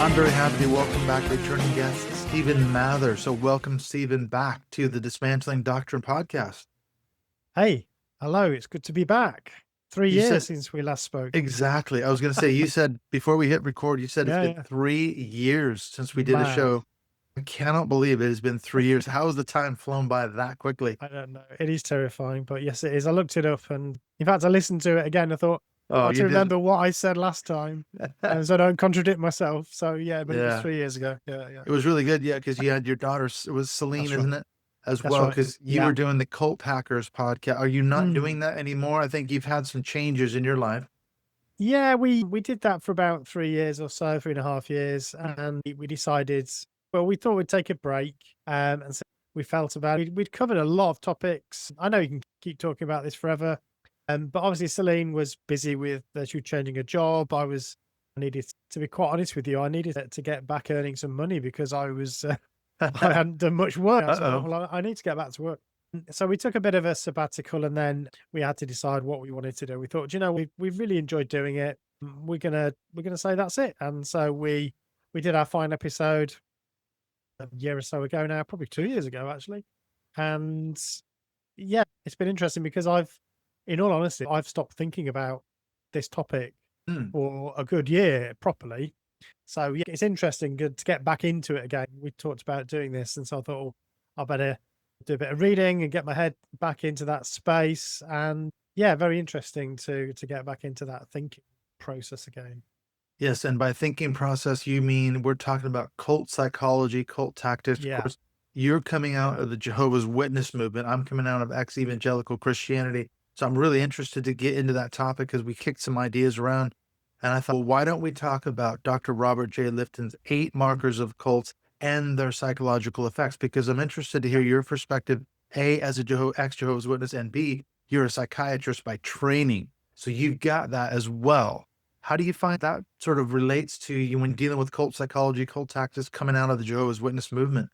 I'm very happy to welcome back returning guest Stephen Mather. So welcome, Stephen, back to the Dismantling Doctrine podcast. Hey, hello. It's good to be back. 3 You years said since we last spoke. exactly. I was going to say, you said before we hit record, you said it's been Yeah. 3 years since we did a Man, show. I cannot believe it has been 3 years. How has the time flown by that quickly? I don't know. It is terrifying, but yes, it is. I looked it up, and in fact, I listened to it again. I thought, Oh, I to you remember what I said last time, and so I don't contradict myself. So yeah, but it was Yeah, 3 years ago. Yeah. it was really good. Yeah, because you had your daughter, it was Celine, That's isn't right. it? As That's well, right. because you Yeah. were doing the Cult Hackers podcast. Are you not doing Mm. that anymore? I think you've had some changes in your life. Yeah, we did that for about 3 years or so, 3.5 years, and we decided, well, we thought we'd take a break, and so we felt about it. We'd covered a lot of topics. I know you can keep talking about this forever, but obviously Celine was busy with she was changing a job. I needed to be quite honest with you. I needed to get back earning some money because I was I hadn't done much work. So I thought, Uh-oh. well, I need to get back to work. So we took a bit of a sabbatical, and then we had to decide what we wanted to do. We thought, we've really enjoyed doing it. We're gonna say that's it. And so we did our final episode a year or so ago now, probably 2 years ago actually. And yeah, it's been interesting because in all honesty, I've stopped thinking about this topic Hmm. for a good year properly. So yeah, it's interesting to get back into it again. We talked about doing this, and so I thought, oh, I better do a bit of reading and get my head back into that space. And yeah, very interesting to get back into that thinking process again. Yes, and by thinking process, you mean we're talking about cult psychology, cult tactics. Of Yeah. course, you're coming out of the Jehovah's Witness movement. I'm coming out of ex-Evangelical Christianity. So I'm really interested to get into that topic because we kicked some ideas around. And I thought, well, why don't we talk about Dr. Robert Jay Lifton's 8 markers of cults and their psychological effects? Because I'm interested to hear your perspective, A, as a ex-Jehovah's Witness, and B, you're a psychiatrist by training. So you've got that as well. How do you find that sort of relates to you when dealing with cult psychology, cult tactics coming out of the Jehovah's Witness movement?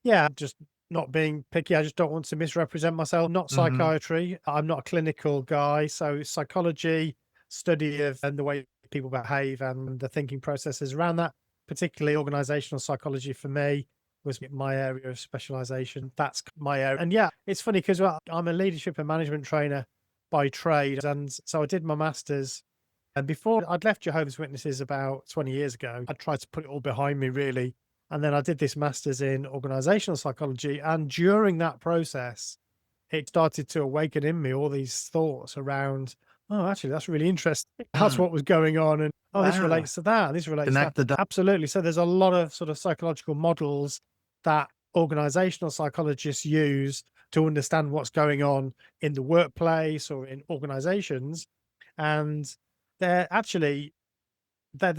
Yeah, just not being picky. I just don't want to misrepresent myself. Not psychiatry. I'm not a clinical guy. So psychology, study of and the way people behave and the thinking processes around that, particularly organizational psychology for me was my area of specialization. That's my area. And yeah, it's funny because I'm a leadership and management trainer by trade. And so I did my master's. And before I'd left Jehovah's Witnesses about 20 years ago, I tried to put it all behind me, really. And then I did this master's in organizational psychology. And during that process, it started to awaken in me all these thoughts around, oh, actually, that's really interesting. That's what was going on. And oh, this Wow. relates to that. And this relates to Connect the that. dots. Absolutely. So there's a lot of sort of psychological models that organizational psychologists use to understand what's going on in the workplace or in organizations. And they're the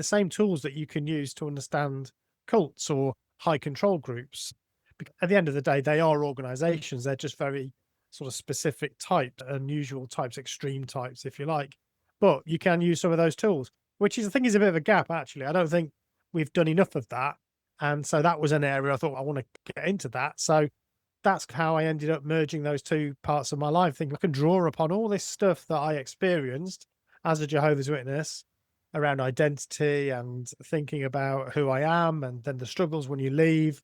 same tools that you can use to understand cults or high control groups. At the end of the day, they are organizations. They're just very sort of specific types, unusual types, extreme types, if you like. But you can use some of those tools, which I think is a bit of a gap, actually. I don't think we've done enough of that. And so that was an area I thought I want to get into that. So that's how I ended up merging those two parts of my life, thinking I can draw upon all this stuff that I experienced as a Jehovah's Witness around identity and thinking about who I am and then the struggles when you leave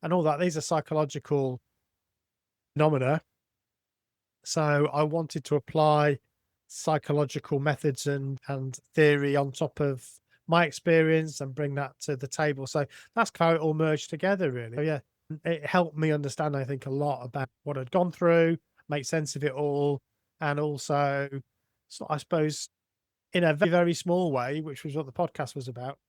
and all that. These are psychological phenomena. So I wanted to apply psychological methods and theory on top of my experience and bring that to the table. So that's how it all merged together, really. So yeah, it helped me understand, I think, a lot about what I'd gone through, make sense of it all, and also, I suppose, in a very, very small way, which was what the podcast was about,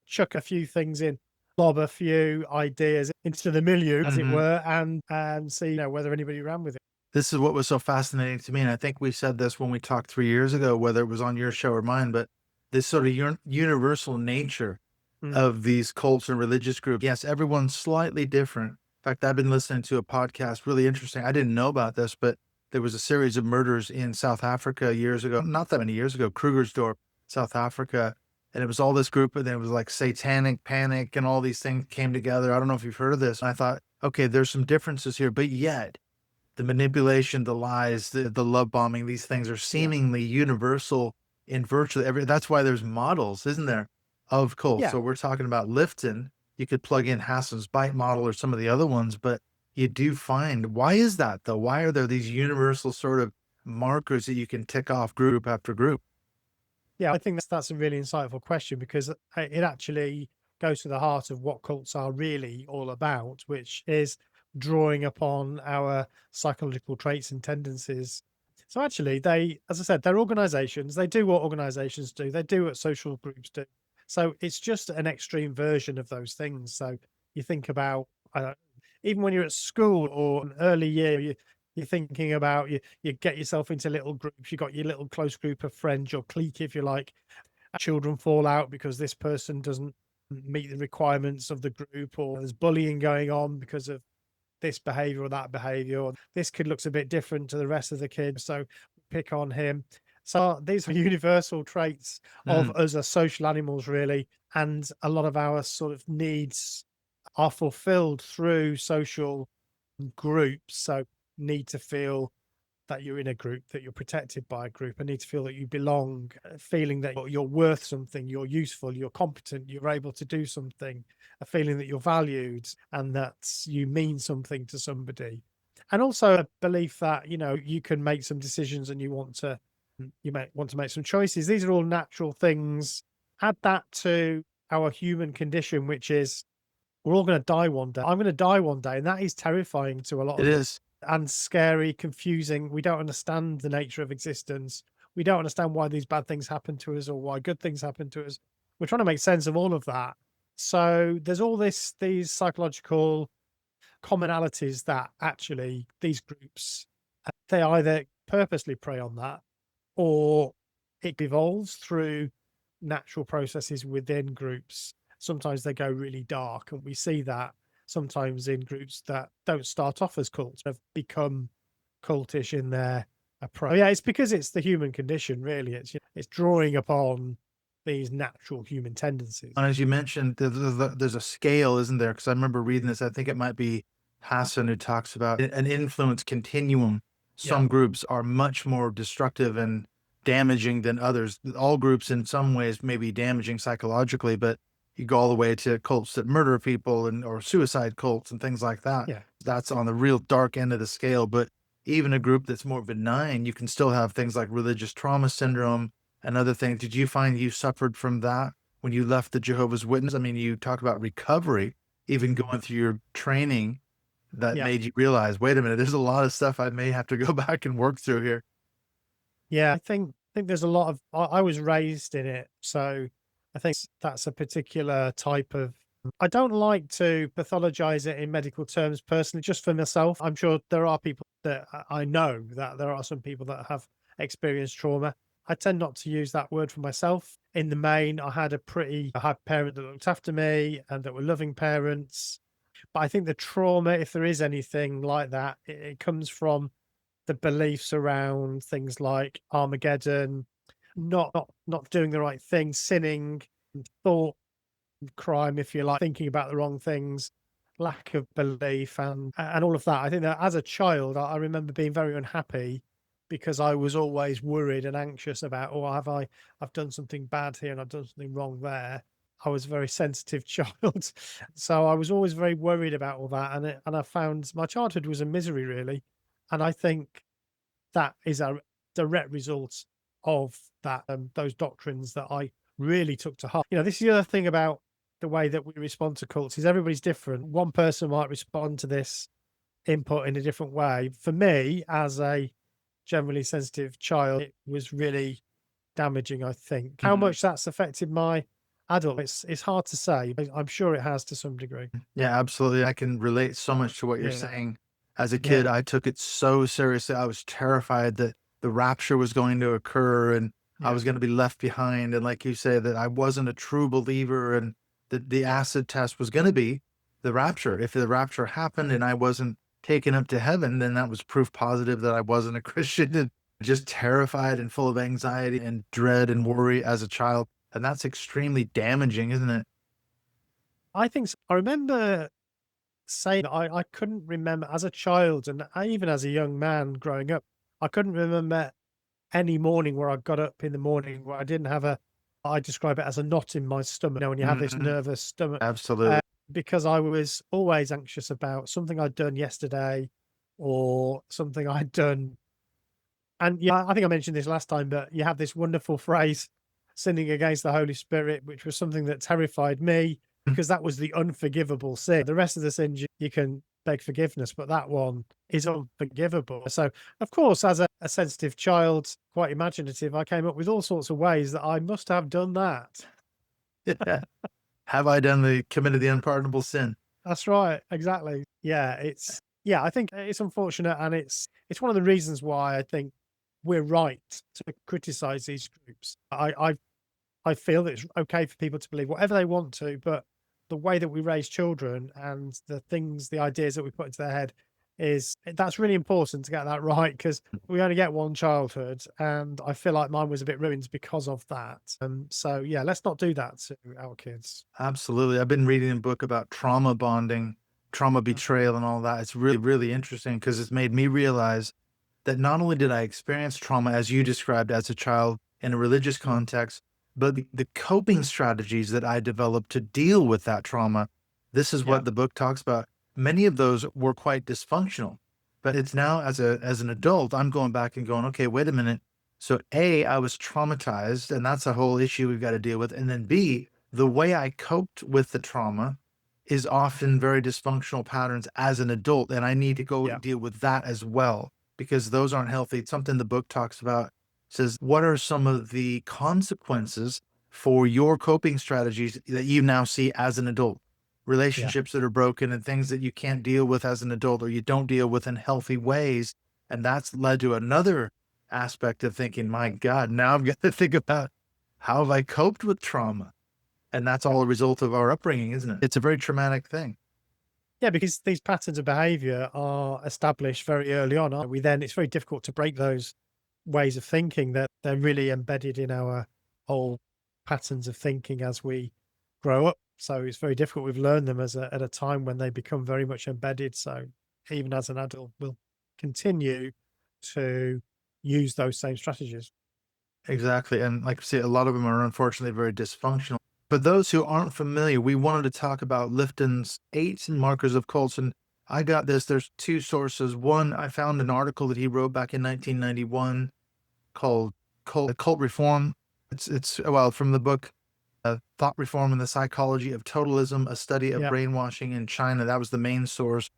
chuck a few things in, lob a few ideas into the milieu, as it were, and see whether anybody ran with it. This is what was so fascinating to me. And I think we said this when we talked 3 years ago, whether it was on your show or mine, but this sort of universal nature of these cults and religious groups. Yes, everyone's slightly different. In fact, I've been listening to a podcast, really interesting. I didn't know about this, but there was a series of murders in South Africa years ago, not that many years ago, Krugersdorp, South Africa. And it was all this group, and then it was like satanic panic and all these things came together. I don't know if you've heard of this. And I thought, okay, there's some differences here, but yet the manipulation, the lies, the love bombing, these things are seemingly universal in virtually every, that's why there's models, isn't there, of cults. Yeah. So we're talking about Lifton. You could plug in Hassan's bite model or some of the other ones, but you do find, why is that though? Why are there these universal sort of markers that you can tick off group after group? Yeah, I think that's a really insightful question because it actually goes to the heart of what cults are really all about, which is drawing upon our psychological traits and tendencies. So actually, they, as I said, they're organizations. They do what organizations do. They do what social groups do. So it's just an extreme version of those things. So you think about, even when you're at school or an early year, you're thinking about you get yourself into little groups. You got your little close group of friends, your clique, if you like. Children fall out because this person doesn't meet the requirements of the group, or there's bullying going on because of this behavior or that behavior, or this kid looks a bit different to the rest of the kids, so pick on him. So these are universal traits of Mm, us as social animals, really, and a lot of our sort of needs are fulfilled through social groups. So need to feel that you're in a group, that you're protected by a group, and need to feel that you belong, feeling that you're worth something, you're useful, you're competent, you're able to do something, a feeling that you're valued and that you mean something to somebody. And also a belief that, you can make some decisions and you might want to make some choices. These are all natural things. Add that to our human condition, which is we're all going to die one day. I'm going to die one day. And that is terrifying to a lot it of is. and scary, confusing. We don't understand the nature of existence. We don't understand why these bad things happen to us or why good things happen to us. We're trying to make sense of all of that. So there's all these psychological commonalities that actually these groups, they either purposely prey on that or it evolves through natural processes within groups. Sometimes they go really dark, and we see that sometimes in groups that don't start off as cults have become cultish in their approach. Yeah, it's because it's the human condition, really. It's drawing upon these natural human tendencies. And as you mentioned, there's a scale, isn't there? Because I remember reading this. I think it might be Hassan who talks about an influence continuum. Yeah, Some groups are much more destructive and damaging than others. All groups, in some ways, may be damaging psychologically, but you go all the way to cults that murder people and or suicide cults and things like that. yeah, That's on the real dark end of the scale. But even a group that's more benign, you can still have things like religious trauma syndrome and other things. Did you find you suffered from that when you left the Jehovah's Witness? I mean, you talk about recovery, even going through your training that yeah. made you realize, wait a minute, there's a lot of stuff I may have to go back and work through here. Yeah, I think there's a lot of I was raised in it, so I think that's a particular type of I don't like to pathologize it in medical terms personally, just for myself. I'm sure there are people that I know that there are some people that have experienced trauma. I tend not to use that word for myself. In the main, I had parent that looked after me and that were loving parents. But I think the trauma, if there is anything like that, it comes from the beliefs around things like Armageddon, not doing the right thing, sinning, thought crime, if you like, thinking about the wrong things, lack of belief, and all of that. I think that as a child, I remember being very unhappy because I was always worried and anxious about, oh, I've done something bad here and I've done something wrong there. I was a very sensitive child, so I was always very worried about all that, and I found my childhood was a misery, really, and I think that is a direct result of that those doctrines that I really took to heart. This is the other thing about the way that we respond to cults is everybody's different. One person might respond to this input in a different way. For me, as a generally sensitive child, it was really damaging, I think. How Mhm. much that's affected my adult, it's hard to say. I'm sure it has to some degree. Yeah, absolutely. I can relate so much to what you're Yeah. saying. As a kid, Yeah. I took it so seriously. I was terrified that the rapture was going to occur and I Yeah. was going to be left behind. And like you say, that I wasn't a true believer and that the acid test was going to be the rapture. If the rapture happened and I wasn't taken up to heaven, then that was proof positive that I wasn't a Christian and just terrified and full of anxiety and dread and worry as a child. And that's extremely damaging, isn't it? I think so. I remember saying that I couldn't remember as a child and even as a young man growing up, I couldn't remember any morning where I got up in the morning where I didn't have a I describe it as a knot in my stomach, when you have this Mhm. nervous stomach, uh, Absolutely. because I was always anxious about something I'd done yesterday or something I'd done. And yeah, I think I mentioned this last time, but you have this wonderful phrase, sinning against the Holy Spirit, which was something that terrified me because that was the unforgivable sin. The rest of the sins you can beg forgiveness, but that one is unforgivable. So, of course, as a sensitive child, quite imaginative, I came up with all sorts of ways that I must have done that. Yeah. Have I committed the unpardonable sin? That's right, exactly. Yeah, yeah, I think it's unfortunate, and it's one of the reasons why I think we're right to criticize these groups. I feel that it's okay for people to believe whatever they want to, but the way that we raise children and the ideas that we put into their head that's really important to get that right, because we only get one childhood, and I feel like mine was a bit ruined because of that. So yeah, let's not do that to our kids. Absolutely. I've been reading a book about trauma bonding, trauma Mm. betrayal, and all that. It's really, really interesting because it's made me realize that not only did I experience trauma as you described as a child in a religious Mm. context, but the coping strategies that I developed to deal with that trauma. This is Yeah, what the book talks about. Many of those were quite dysfunctional, but it's now as an adult, I'm going back and going, okay, wait a minute. So A, I was traumatized, and that's a whole issue we've got to deal with. And then B, the way I coped with the trauma is often very dysfunctional patterns as an adult, and I need to go yeah, deal with that as well because those aren't healthy. It's something the book talks about. Says, what are some of the consequences for your coping strategies that you now see as an adult? yeah. Relationships that are broken and things that you can't deal with as an adult or you don't deal with in healthy ways. And that's led to another aspect of thinking, my God, now I've got to think about how have I coped with trauma? And that's all a result of our upbringing, isn't it? It's a very traumatic thing. Yeah, because these patterns of behavior are established very early on, aren't we? Then it's very difficult to break those ways of thinking, that they're really embedded in our whole patterns of thinking as we grow up. So it's very difficult. We've learned them at a time when they become very much embedded. So even as an adult, we'll continue to use those same strategies. Exactly. And like I say, a lot of them are unfortunately very dysfunctional. For those who aren't familiar, we wanted to talk about Lifton's 8 markers of cults. And I got this. There's two sources. One, I found an article that he wrote back in 1991 called Cult Reform. It's well, from the book Thought Reform and the Psychology of Totalism, a study of Yeah. brainwashing in China. That was the main source.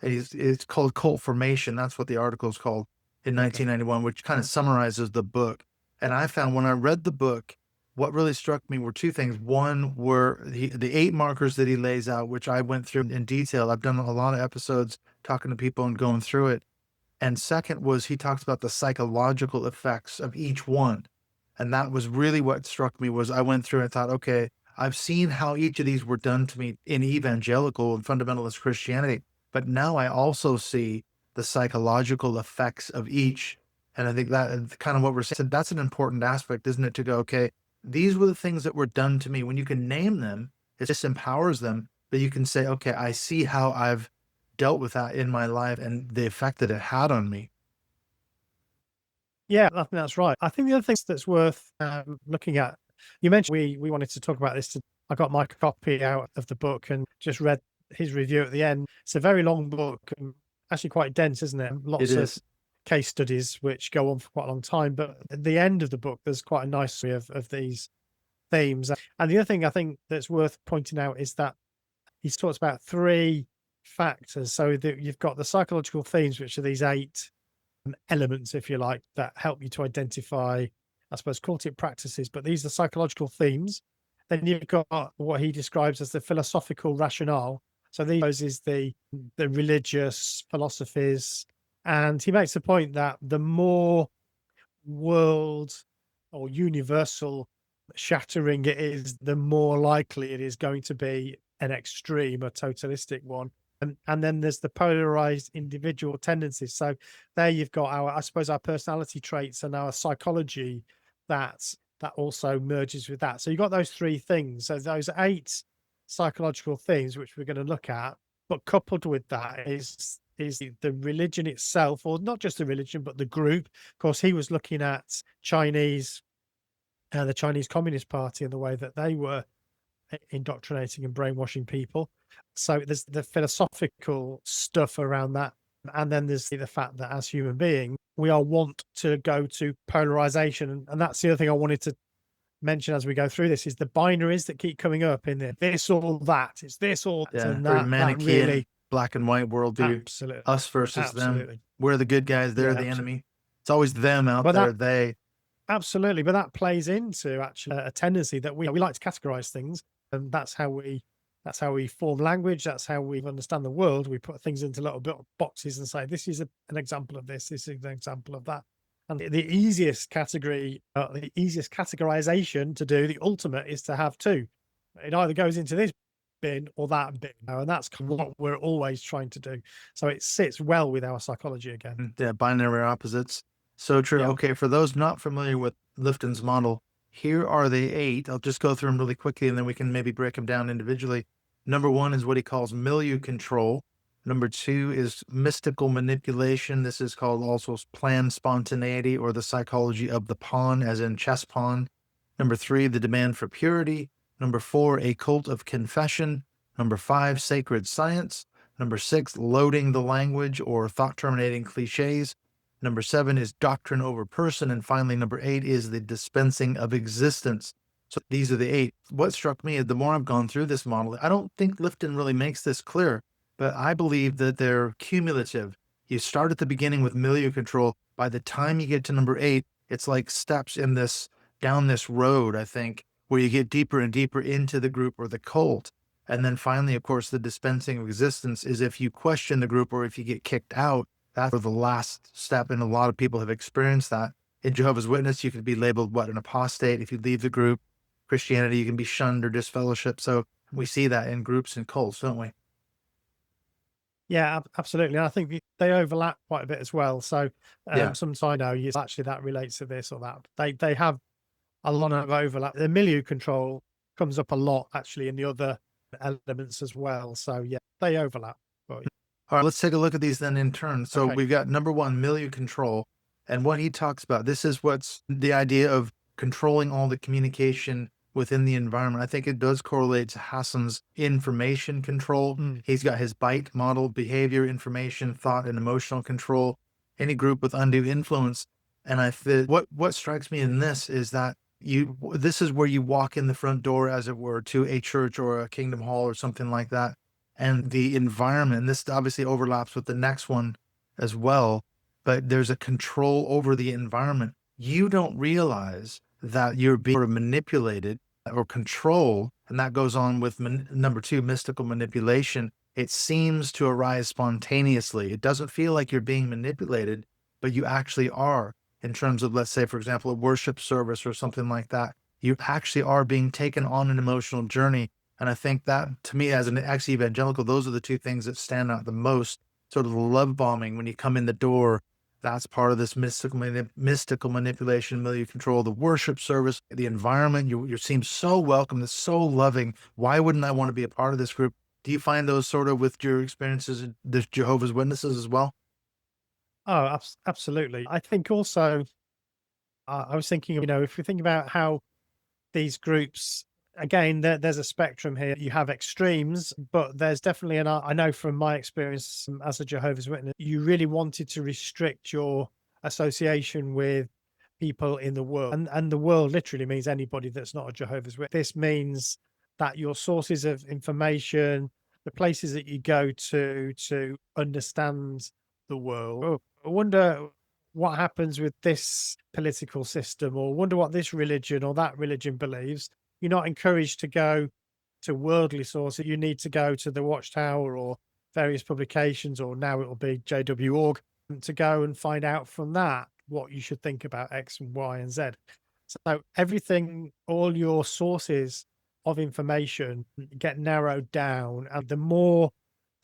It's called Cult Formation. That's what the article is called in Okay. 1991, which kind of summarizes the book. And I found when I read the book, what really struck me were two things. One were the 8 markers that he lays out, which I went through in detail. I've done a lot of episodes talking to people and going through it. And second was he talks about the psychological effects of each one. And that was really what struck me was I went through and thought, okay, I've seen how each of these were done to me in evangelical and fundamentalist Christianity, but now I also see the psychological effects of each. And I think that kind of what we're saying, that's an important aspect, isn't it? To go, okay, these were the things that were done to me. When you can name them, it just empowers them. But you can say, okay, I see how I've dealt with that in my life and the effect that it had on me. Yeah, I think that's right. I think the other thing that's worth looking at, you mentioned we wanted to talk about this. I got my copy out of the book and just read his review at the end. It's a very long book and actually quite dense, isn't it? It Lots of is. case studies which go on for quite a long time. But at the end of the book, there's quite a nice summary of these themes. And the other thing I think that's worth pointing out is that he's talked about three factors. So that you've got the psychological themes, which are these eight elements, if you like, that help you to identify, I suppose, cultic practices. But these are psychological themes. Then you've got what he describes as the philosophical rationale. So these is the religious philosophies, and he makes the point that the more world or universal shattering it is, the more likely it is going to be an extreme, a totalistic one. And then there's the polarized individual tendencies. So there you've got our, I suppose, our personality traits and our psychology that also merges with that. So you've got those three things. So those eight psychological things which we're going to look at, but coupled with that is the religion itself, or not just the religion, but the group. Of course, he was looking at Chinese the Chinese Communist Party and the way that they were indoctrinating and brainwashing people. So there's the philosophical stuff around that. And then there's the fact that as human beings, we are wont to go to polarization. And that's the other thing I wanted to mention as we go through this is the binaries that keep coming up in there. This or that. It's this or that. Yeah, And very that Manichaean, really, black and white worldview. absolutely, Us versus them. absolutely. We're the good guys. They're Yeah, the absolutely. enemy. It's always them out But there. that, They. absolutely. But that plays into actually a tendency that we like to categorize things. And that's how we form language. That's how we understand the world. We put things into little bit of boxes and say, this is an example of this. This is an example of that. And the easiest category, the easiest categorization to do, the ultimate, is to have two. It either goes into this bin or that bin. And that's what we're always trying to do. So it sits well with our psychology again. Yeah, binary opposites. So true. Yeah. Okay, for those not familiar with Lifton's model, here are the 8. I'll just go through them really quickly and then we can maybe break them down individually. Number 1 is what he calls milieu control. Number 2 is mystical manipulation. This is called also planned spontaneity or the psychology of the pawn, as in chess pawn. Number 3, the demand for purity. Number 4, a cult of confession. Number 5, sacred science. Number 6, loading the language or thought-terminating cliches. Number 7 is doctrine over person. And finally, number 8 is the dispensing of existence. So these are the 8. What struck me is the more I've gone through this model, I don't think Lifton really makes this clear, but I believe that they're cumulative. You start at the beginning with milieu control. By the time you get to number 8, it's like steps in this, down this road, I think, where you get deeper and deeper into the group or the cult. And then finally, of course, the dispensing of existence is if you question the group or if you get kicked out, that's the last step. And a lot of people have experienced that. In Jehovah's Witness, you could be labeled, an apostate if you leave the group. Christianity, you can be shunned or disfellowshipped. So we see that in groups and cults, don't we? Yeah, absolutely. And I think they overlap quite a bit as well. So Yeah. sometimes I know actually that relates to this or that. They have a lot of overlap. The milieu control comes up a lot actually in the other elements as well. So yeah, they overlap. But All right, let's take a look at these then in turn. So Okay. we've got number 1, milieu control. And what he talks about, this is what's the idea of controlling all the communication within the environment. I think it does correlate to Hassan's information control. He's got his BITE model, behavior, information, thought, and emotional control. Any group with undue influence. And what strikes me in this is that this is where you walk in the front door, as it were, to a church or a kingdom hall or something like that. And the environment, this obviously overlaps with the next one as well, but there's a control over the environment. You don't realize that you're being sort of manipulated or controlled, and that goes on with number 2, mystical manipulation. It seems to arise spontaneously. It doesn't feel like you're being manipulated, but you actually are. In terms of, let's say, for example, a worship service or something like that, you actually are being taken on an emotional journey. And I think that, to me, as an ex-evangelical, those are the 2 things that stand out the most. Sort of the love bombing when you come in the door, that's part of this mystical manipulation, milieu control, the worship service, the environment. You seem so welcome, it's so loving. Why wouldn't I want to be a part of this group? Do you find those sort of with your experiences in the Jehovah's Witnesses as well? Oh, absolutely. I think also, I was thinking, if we think about how these groups, again, there's a spectrum here. You have extremes, but there's definitely I know from my experience as a Jehovah's Witness, you really wanted to restrict your association with people in the world. And the world literally means anybody that's not a Jehovah's Witness. This means that your sources of information, the places that you go to understand the world. Oh, I wonder what happens with this political system, or wonder what this religion or that religion believes. You're not encouraged to go to worldly sources. You need to go to the Watchtower or various publications, or now it will be JW.org, to go and find out from that what you should think about X and Y and Z. So everything, all your sources of information get narrowed down, and the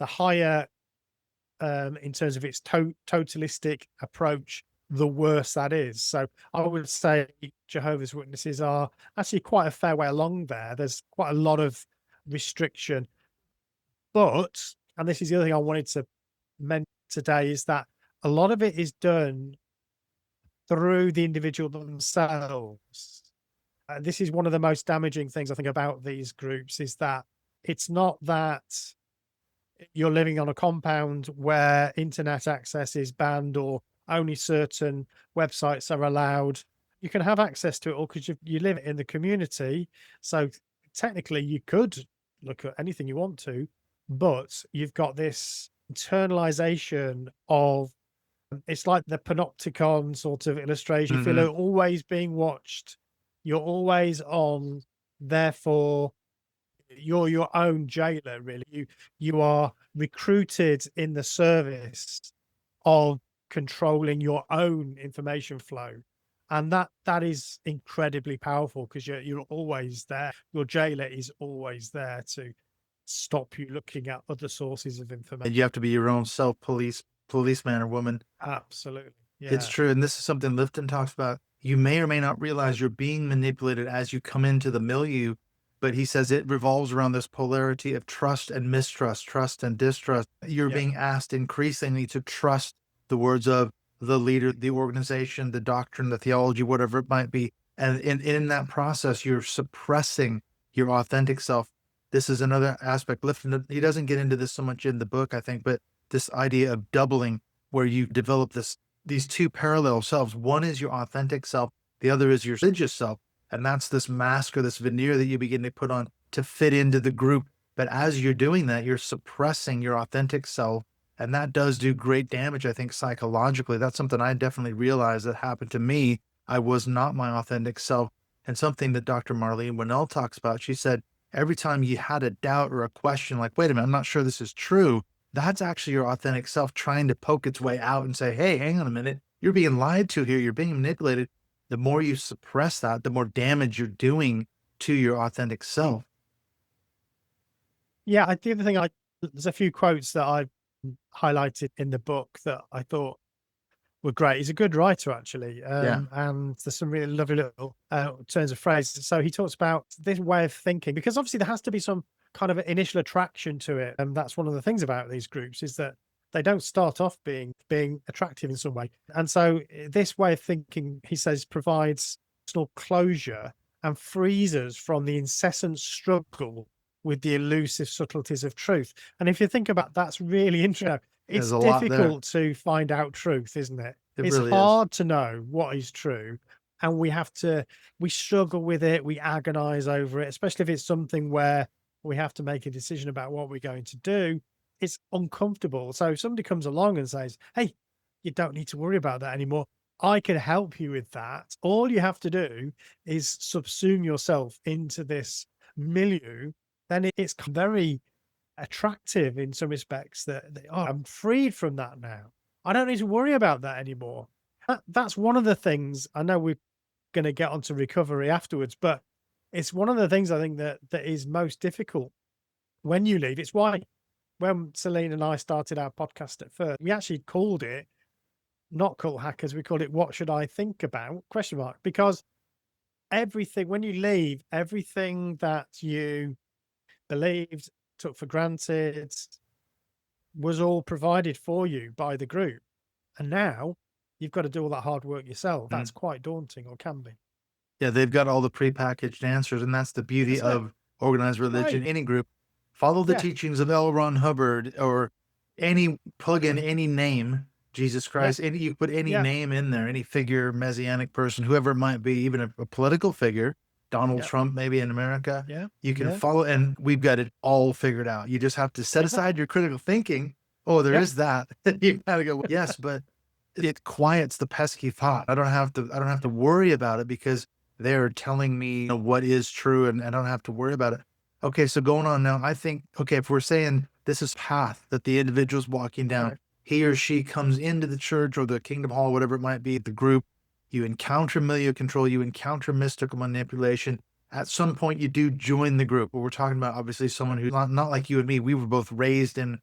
higher in terms of its totalistic approach, the worse that is. So I would say Jehovah's Witnesses are actually quite a fair way along there. There's quite a lot of restriction. But, and this is the other thing I wanted to mention today, is that a lot of it is done through the individual themselves. This is one of the most damaging things I think about these groups, is that it's not that you're living on a compound where internet access is banned or only certain websites are allowed. You can have access to it all because you live in the community. So technically, you could look at anything you want to, but you've got this internalization of, it's like the panopticon sort of illustration. You feel Hmm. you're always being watched. You're always on. Therefore, you're your own jailer, really. You are recruited in the service of controlling your own information flow. And that is incredibly powerful because you're always there. Your jailer is always there to stop you looking at other sources of And information. you have to be your own policeman or woman. Absolutely. It's Yeah. true. And this is something Lifton talks about. You may or may not realize you're being manipulated as you come into the milieu, but he says it revolves around this polarity of trust and mistrust, trust and distrust. You're Yeah. being asked increasingly to trust the words of the leader, the organization, the doctrine, the theology, whatever it might be. And in that process, you're suppressing your authentic self. This is another aspect. Lifton, he doesn't get into this so much in the book, I think, but this idea of doubling, where you develop these two parallel selves. One is your authentic self, the other is your religious self. And that's this mask or this veneer that you begin to put on to fit into the group. But as you're doing that, you're suppressing your authentic self. And that does do great damage, I think, psychologically. That's something I definitely realized that happened to me. I was not my authentic self. And something that Dr. Marlene Winnell talks about, she said, every time you had a doubt or a question, like, wait a minute, I'm not sure this is true, that's actually your authentic self trying to poke its way out and say, hey, hang on a minute. You're being lied to here. You're being manipulated. The more you suppress that, the more damage you're doing to your authentic self. Yeah. The other thing, there's a few quotes that I've highlighted in the book that I thought were great. He's a good writer, actually. Yeah. And there's some really lovely little turns of phrase. So he talks about this way of thinking, because obviously there has to be some kind of initial attraction to it. And that's one of the things about these groups, is that they don't start off being attractive in some way. And so this way of thinking, he says, provides personal closure and frees us from the incessant struggle with the elusive subtleties of truth. And if you think about, that's really interesting. There's It's a lot there. difficult to find out truth, isn't it? It It's really is. hard to know what is true, and we struggle with it, we agonize over it, especially if it's something where we have to make a decision about what we're going to do. It's uncomfortable. So if somebody comes along and says, "Hey, you don't need to worry about that anymore. I can help you with that. All you have to do is subsume yourself into this milieu," then it's very attractive in some respects, that oh, I'm freed from that now. I don't need to worry about that anymore. That's one of the things. I know we're going to get onto recovery afterwards, but it's one of the things I think that is most difficult when you leave. It's why when Celine and I started our podcast at first, we actually called it not Cult Hackers. We called it "What Should I Think About?" question mark, because everything, when you leave, everything that you believed, took for granted, was all provided for you by the group. And now you've got to do all that hard work yourself. Mm. That's quite daunting, or can be. Yeah, they've got all the prepackaged answers, and that's the beauty That's it. of organized religion. Right. Any group, follow the Yeah. teachings of L. Ron Hubbard, or plug in any name, Jesus Yeah. Christ, you put any Yeah. name in there, any figure, messianic person, whoever it might be, even a political figure, Donald Yeah. Trump, maybe in America, Yeah. you can Yeah. follow, and we've got it all figured out. You just have to set Yeah. aside your critical thinking. Oh, there Yeah. is that. You gotta go, yes, but it quiets the pesky thought. I don't have to worry about it because they're telling me, what is true, and I don't have to worry about it. Okay, so going on now, I think, okay, if we're saying this is path that the individual's walking down, Right. he or she comes into the church or the kingdom hall, whatever it might be, the group, you encounter milieu control, you encounter mystical manipulation. At some point, you do join the group. But we're talking about obviously someone who's not like you and me. We were both raised in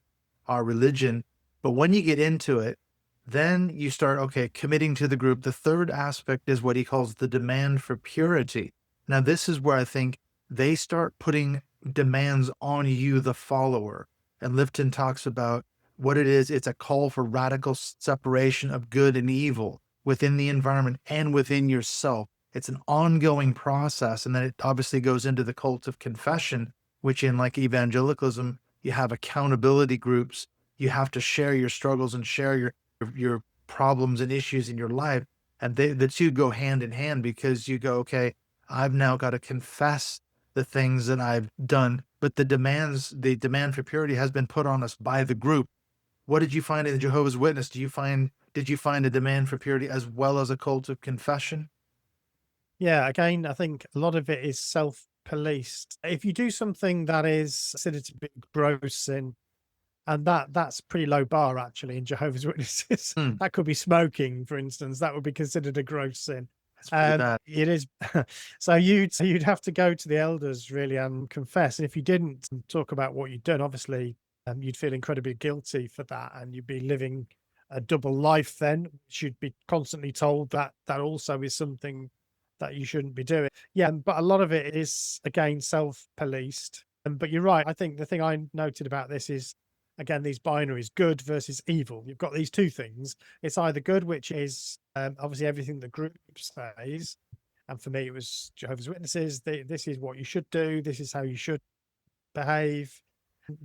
our religion. But when you get into it, then you start, okay, committing to the group. The third aspect is what he calls the demand for purity. Now, this is where I think they start putting demands on you, the follower. And Lifton talks about what it is. It's a call for radical separation of good and evil within the environment and within yourself. It's an ongoing process. And then it obviously goes into the cult of confession, which in like evangelicalism, you have accountability groups. You have to share your struggles and share your problems and issues in your life. And the two go hand in hand, because you go, okay, I've now got to confess the things that I've done, but the demand for purity has been put on us by the group. What did you find in the Jehovah's Witness? Did you find a demand for purity as well as a cult of confession? Yeah, again, I think a lot of it is self-policed. If you do something that is considered to be gross sin, and that's pretty low bar actually in Jehovah's Witnesses. Hmm, That could be smoking, for instance. That would be considered a gross sin. that's pretty bad. It is. So you'd have to go to the elders really and confess. And if you didn't talk about what you'd done, obviously, you'd feel incredibly guilty for that, and you'd be living a double life. Then you'd be constantly told that that also is something that you shouldn't be doing. Yeah, but a lot of it is again self-policed. But you're right. I think the thing I noted about this is, again, these binaries, good versus evil. You've got these two things. It's either good, which is obviously everything the group says. And for me, it was Jehovah's Witnesses. This is what you should do. This is how you should behave.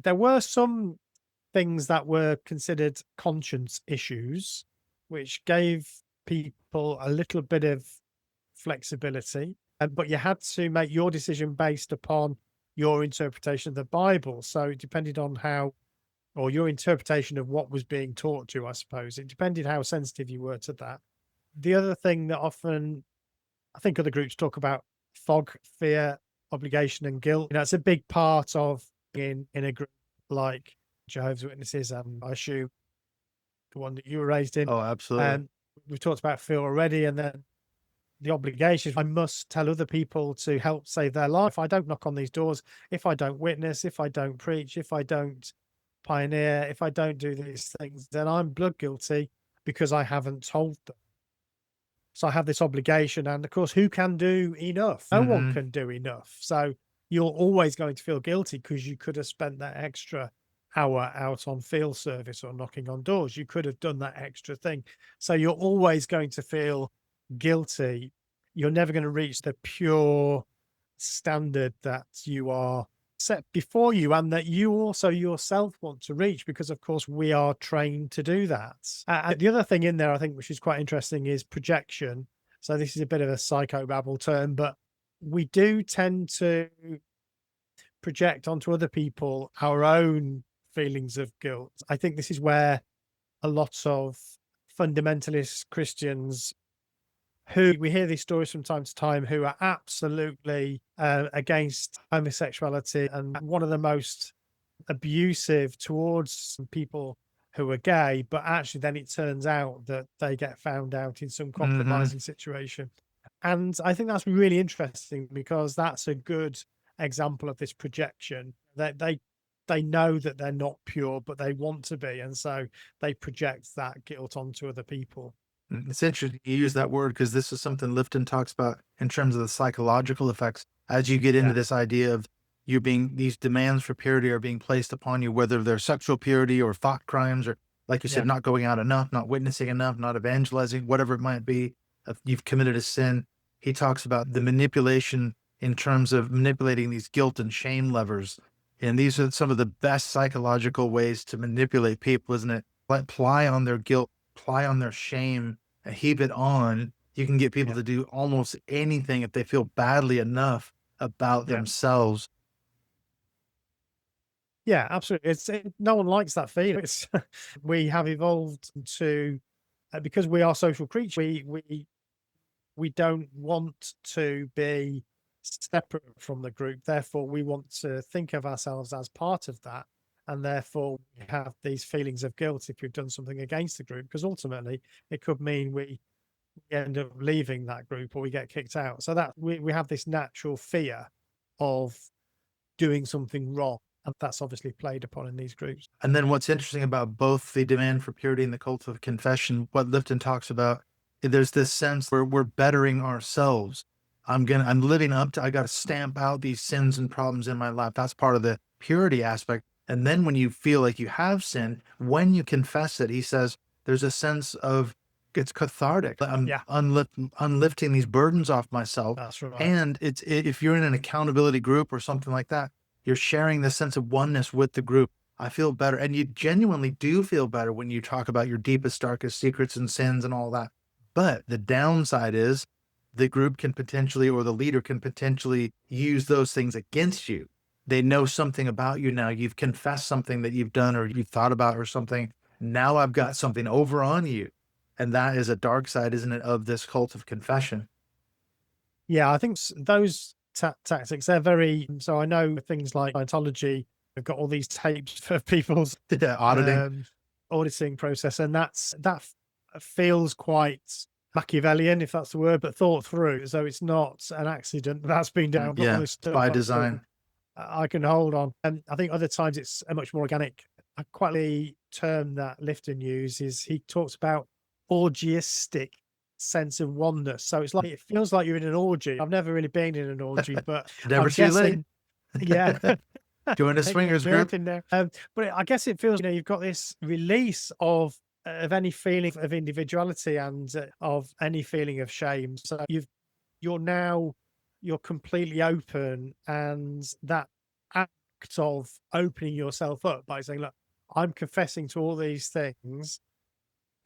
There were some things that were considered conscience issues, which gave people a little bit of flexibility. But you had to make your decision based upon your interpretation of the Bible. So it depended on how, or your interpretation of what was being taught to you, I suppose. It depended how sensitive you were to that. The other thing that often I think other groups talk about, fog, fear, obligation, and guilt. It's a big part of in a group like Jehovah's Witnesses, and I assume the one that you were raised in. Oh, absolutely. And we've talked about fear already, and then the obligation. I must tell other people to help save their life. If I don't knock on these doors, if I don't witness, if I don't preach, if I don't pioneer, if I don't do these things, then I'm blood guilty because I haven't told them. So I have this obligation. And of course, who can do enough? No one Hmm. can do enough. So you're always going to feel guilty because you could have spent that extra hour out on field service or knocking on doors. You could have done that extra thing. So you're always going to feel guilty. You're never going to reach the pure standard that you are set before you, and that you also yourself want to reach, because of course we are trained to do that. And the other thing in there I think which is quite interesting is projection. So this is a bit of a psychobabble term, but we do tend to project onto other people our own feelings of guilt. I think this is where a lot of fundamentalist Christians, who we hear these stories from time to time, who are absolutely against homosexuality and one of the most abusive towards people who are gay, but actually then it turns out that they get found out in some Hmm. compromising situation. And I think that's really interesting, because that's a good example of this projection, that they know that they're not pure, but they want to be, and so they project that guilt onto other people. It's interesting you use that word, because this is something Lifton talks about in terms of the psychological effects. As you get into Yeah, this idea of these demands for purity are being placed upon you, whether they're sexual purity or thought crimes, or like you said, yeah, not going out enough, not witnessing enough, not evangelizing, whatever it might be, if you've committed a sin. He talks about the manipulation in terms of manipulating these guilt and shame levers. And these are some of the best psychological ways to manipulate people, isn't it? Like ply on their guilt, ply on their shame, and heap it on. You can get people yeah, to do almost anything if they feel badly enough about yeah. themselves. Yeah, absolutely. No one likes that feeling. It's we have evolved to because we are social creatures. We don't want to be separate from the group. Therefore, we want to think of ourselves as part of that, and therefore we have these feelings of guilt if we've done something against the group. Because ultimately, it could mean we end up leaving that group or we get kicked out. So that we have this natural fear of doing something wrong. And that's obviously played upon in these groups. And then what's interesting about both the demand for purity and the cult of confession, what Lifton talks about, there's this sense where we're bettering ourselves. I'm living up to, I got to stamp out these sins and problems in my life. That's part of the purity aspect. And then when you feel like you have sinned, when you confess it, he says there's a sense of it's cathartic. I'm Yeah, unlifting these burdens off myself. that's right. And if you're in an accountability group or something like that, you're sharing this sense of oneness with the group. I feel better. And you genuinely do feel better when you talk about your deepest, darkest secrets and sins and all that. But the downside is the group can potentially, or the leader can potentially use those things against you. They know something about you now. You've confessed something that you've done or you've thought about or something. Now I've got something over on you. And that is a dark side, isn't it, of this cult of confession? Yeah, I think those tactics, they're very, so I know things like Scientology have got all these tapes for people's Yeah, auditing. um, auditing process, and feels quite Machiavellian, if that's the word, but thought through. So it's not an accident that's been down, got all Yeah, this it's stuff by I've design. done. I can hold on. And I think other times it's a much more organic. I quite the term that Lifton uses. He talks about orgiastic sense of oneness. So it's like it feels like you're in an orgy. I've never really been in an orgy, but Never I'm too late. guessing, yeah. Join a Take your swingers group. shirt in there. But I guess it feels, you've got this release of any feeling of individuality and of any feeling of shame. So you're now you're completely open, and that act of opening yourself up by saying, "Look, I'm confessing to all these things."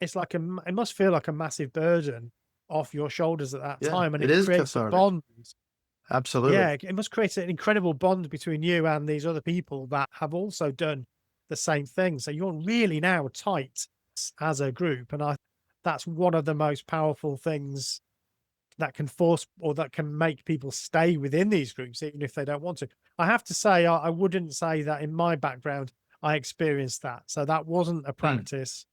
It's like it must feel like a massive burden off your shoulders at that Yeah, time, and it it is creates a cathartic. bond. Absolutely. Yeah, it must create an incredible bond between you and these other people that have also done the same thing. So you're really now tight as a group, and that's one of the most powerful things that can force or that can make people stay within these groups even if they don't want to. I have to say, I wouldn't say that in my background I experienced that. So that wasn't a Hmm. practice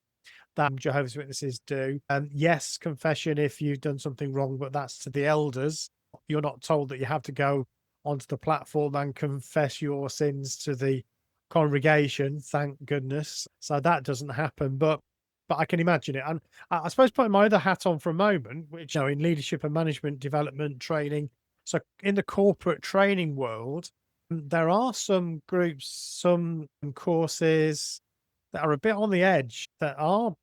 that Jehovah's Witnesses do. And yes, confession if you've done something wrong, but that's to the elders. You're not told that you have to go onto the platform and confess your sins to the congregation, thank goodness. So that doesn't happen. But I can imagine it. And I suppose putting my other hat on for a moment, which in leadership and management development training. So in the corporate training world, there are some groups, some courses that are a bit on the edge that are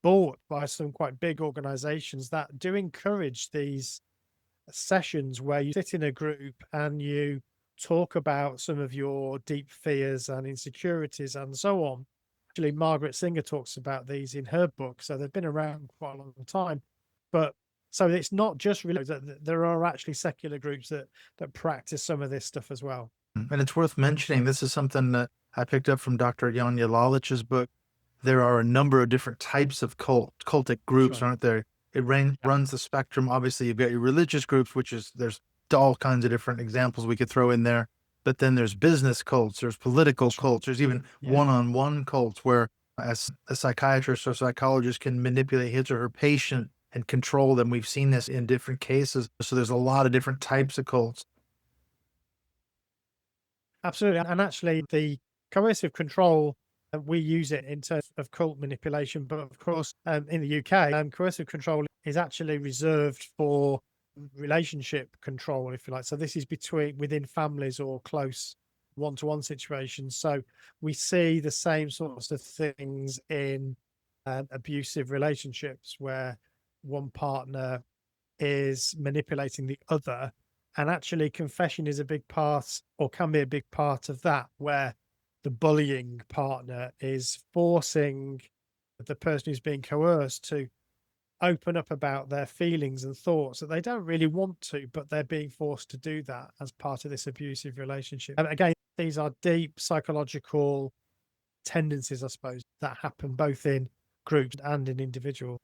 bought by some quite big organizations that do encourage these sessions where you sit in a group and you talk about some of your deep fears and insecurities and so on. Actually, Margaret Singer talks about these in her book, so they've been around quite a long time. But so it's not just really that there are actually secular groups that practice some of this stuff as well. And it's worth mentioning, this is something that I picked up from Dr. Janja Lalich's book. There are a number of different types of cultic That's groups, right. aren't there? It Yeah. runs the spectrum. Obviously, you've got your religious groups, which is there's all kinds of different examples we could throw in there. But then there's business cults, there's political That's right. cults, there's even Yeah. one-on-one cults where a psychiatrist or psychologist can manipulate his or her patient and control them. We've seen this in different cases. So there's a lot of different types of cults. Absolutely. And actually, the coercive control, we use it in terms of cult manipulation. But of course, in the UK, coercive control is actually reserved for relationship control, if you like. So this is within families or close one-to-one situations. So we see the same sorts of things in abusive relationships where one partner is manipulating the other. And actually, confession is a big part, or can be a big part of that, where the bullying partner is forcing the person who's being coerced to open up about their feelings and thoughts that they don't really want to, but they're being forced to do that as part of this abusive relationship. And again, these are deep psychological tendencies, I suppose, that happen both in groups and in individuals.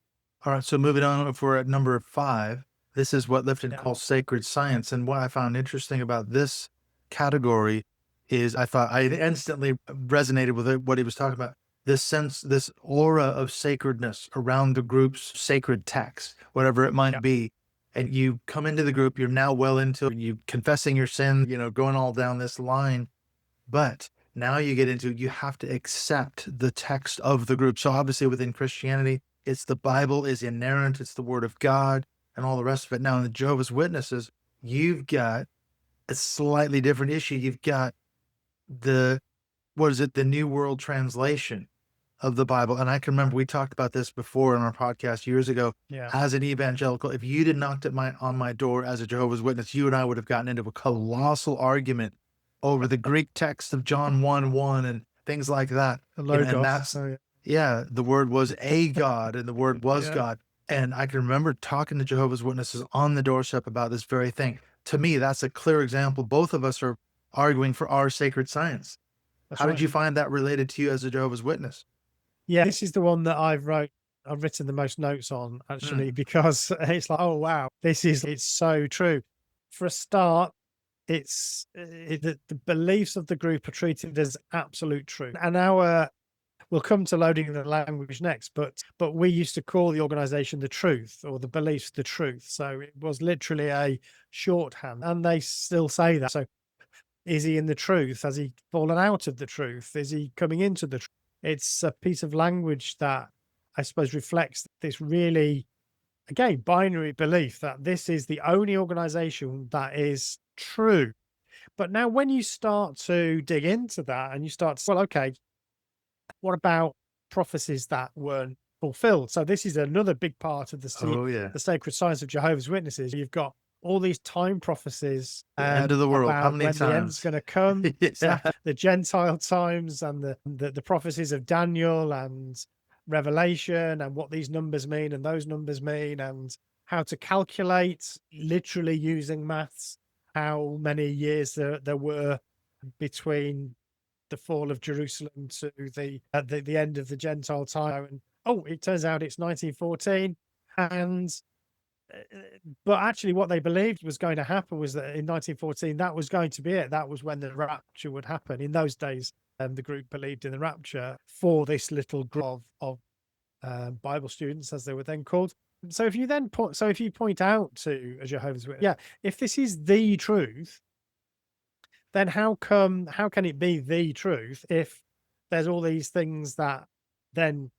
All right, so moving on, if we're at number 5, this is what Lifton Yeah. calls sacred science. And what I found interesting about this category is I thought I instantly resonated with what he was talking about. This sense, this aura of sacredness around the group's sacred text, whatever it might Yeah. be. And you come into the group, you're now well into it, you confessing your sin, going all down this line. But now you get into, you have to accept the text of the group. So obviously within Christianity, it's the Bible is inerrant, it's the word of God and all the rest of it. Now in the Jehovah's Witnesses, you've got a slightly different issue. You've got the, what is it? The New World Translation. of the Bible. And I can remember we talked about this before in our podcast years ago. Yeah. As an evangelical, if you did knocked at on my door as a Jehovah's Witness, you and I would have gotten into a colossal argument over the Greek text of John 1:1 and things like that. The You know, and logos. that's So, yeah, the word was a God and the word was yeah. God. And I can remember talking to Jehovah's Witnesses on the doorstep about this very thing. To me, that's a clear example. Both of us are arguing for our sacred science. That's How did right. you find that related to you as a Jehovah's Witness? Yeah, this is the one that I've written the most notes on, actually, because it's like, oh wow, it's so true. For a start, the beliefs of the group are treated as absolute truth, and we'll come to loading the language next, but we used to call the organization the truth, or the beliefs the truth. So it was literally a shorthand, and they still say that. So is he in the truth? Has he fallen out of the truth? Is he coming into the truth? It's a piece of language that I suppose reflects this really, again, binary belief that this is the only organization that is true. But now when you start to dig into that and you start to, well, okay, what about prophecies that weren't fulfilled? So this is another big part of Oh, yeah. the sacred science of Jehovah's Witnesses. You've got all these time prophecies The end of the world. How about many when the end's times? going to come. Yeah. The Gentile times and the prophecies of Daniel and Revelation, and what these numbers mean and those numbers mean, and how to calculate, literally using maths, how many years there were between the fall of Jerusalem to the end of the Gentile time. And oh, it turns out it's 1914. And but actually what they believed was going to happen was that in 1914, that was going to be it. That was when the rapture would happen. In those days, the group believed in the rapture for this little group of Bible students, as they were then called. So if you point out to a Jehovah's Witness, yeah, if this is the truth, then how can it be the truth if there's all these things that then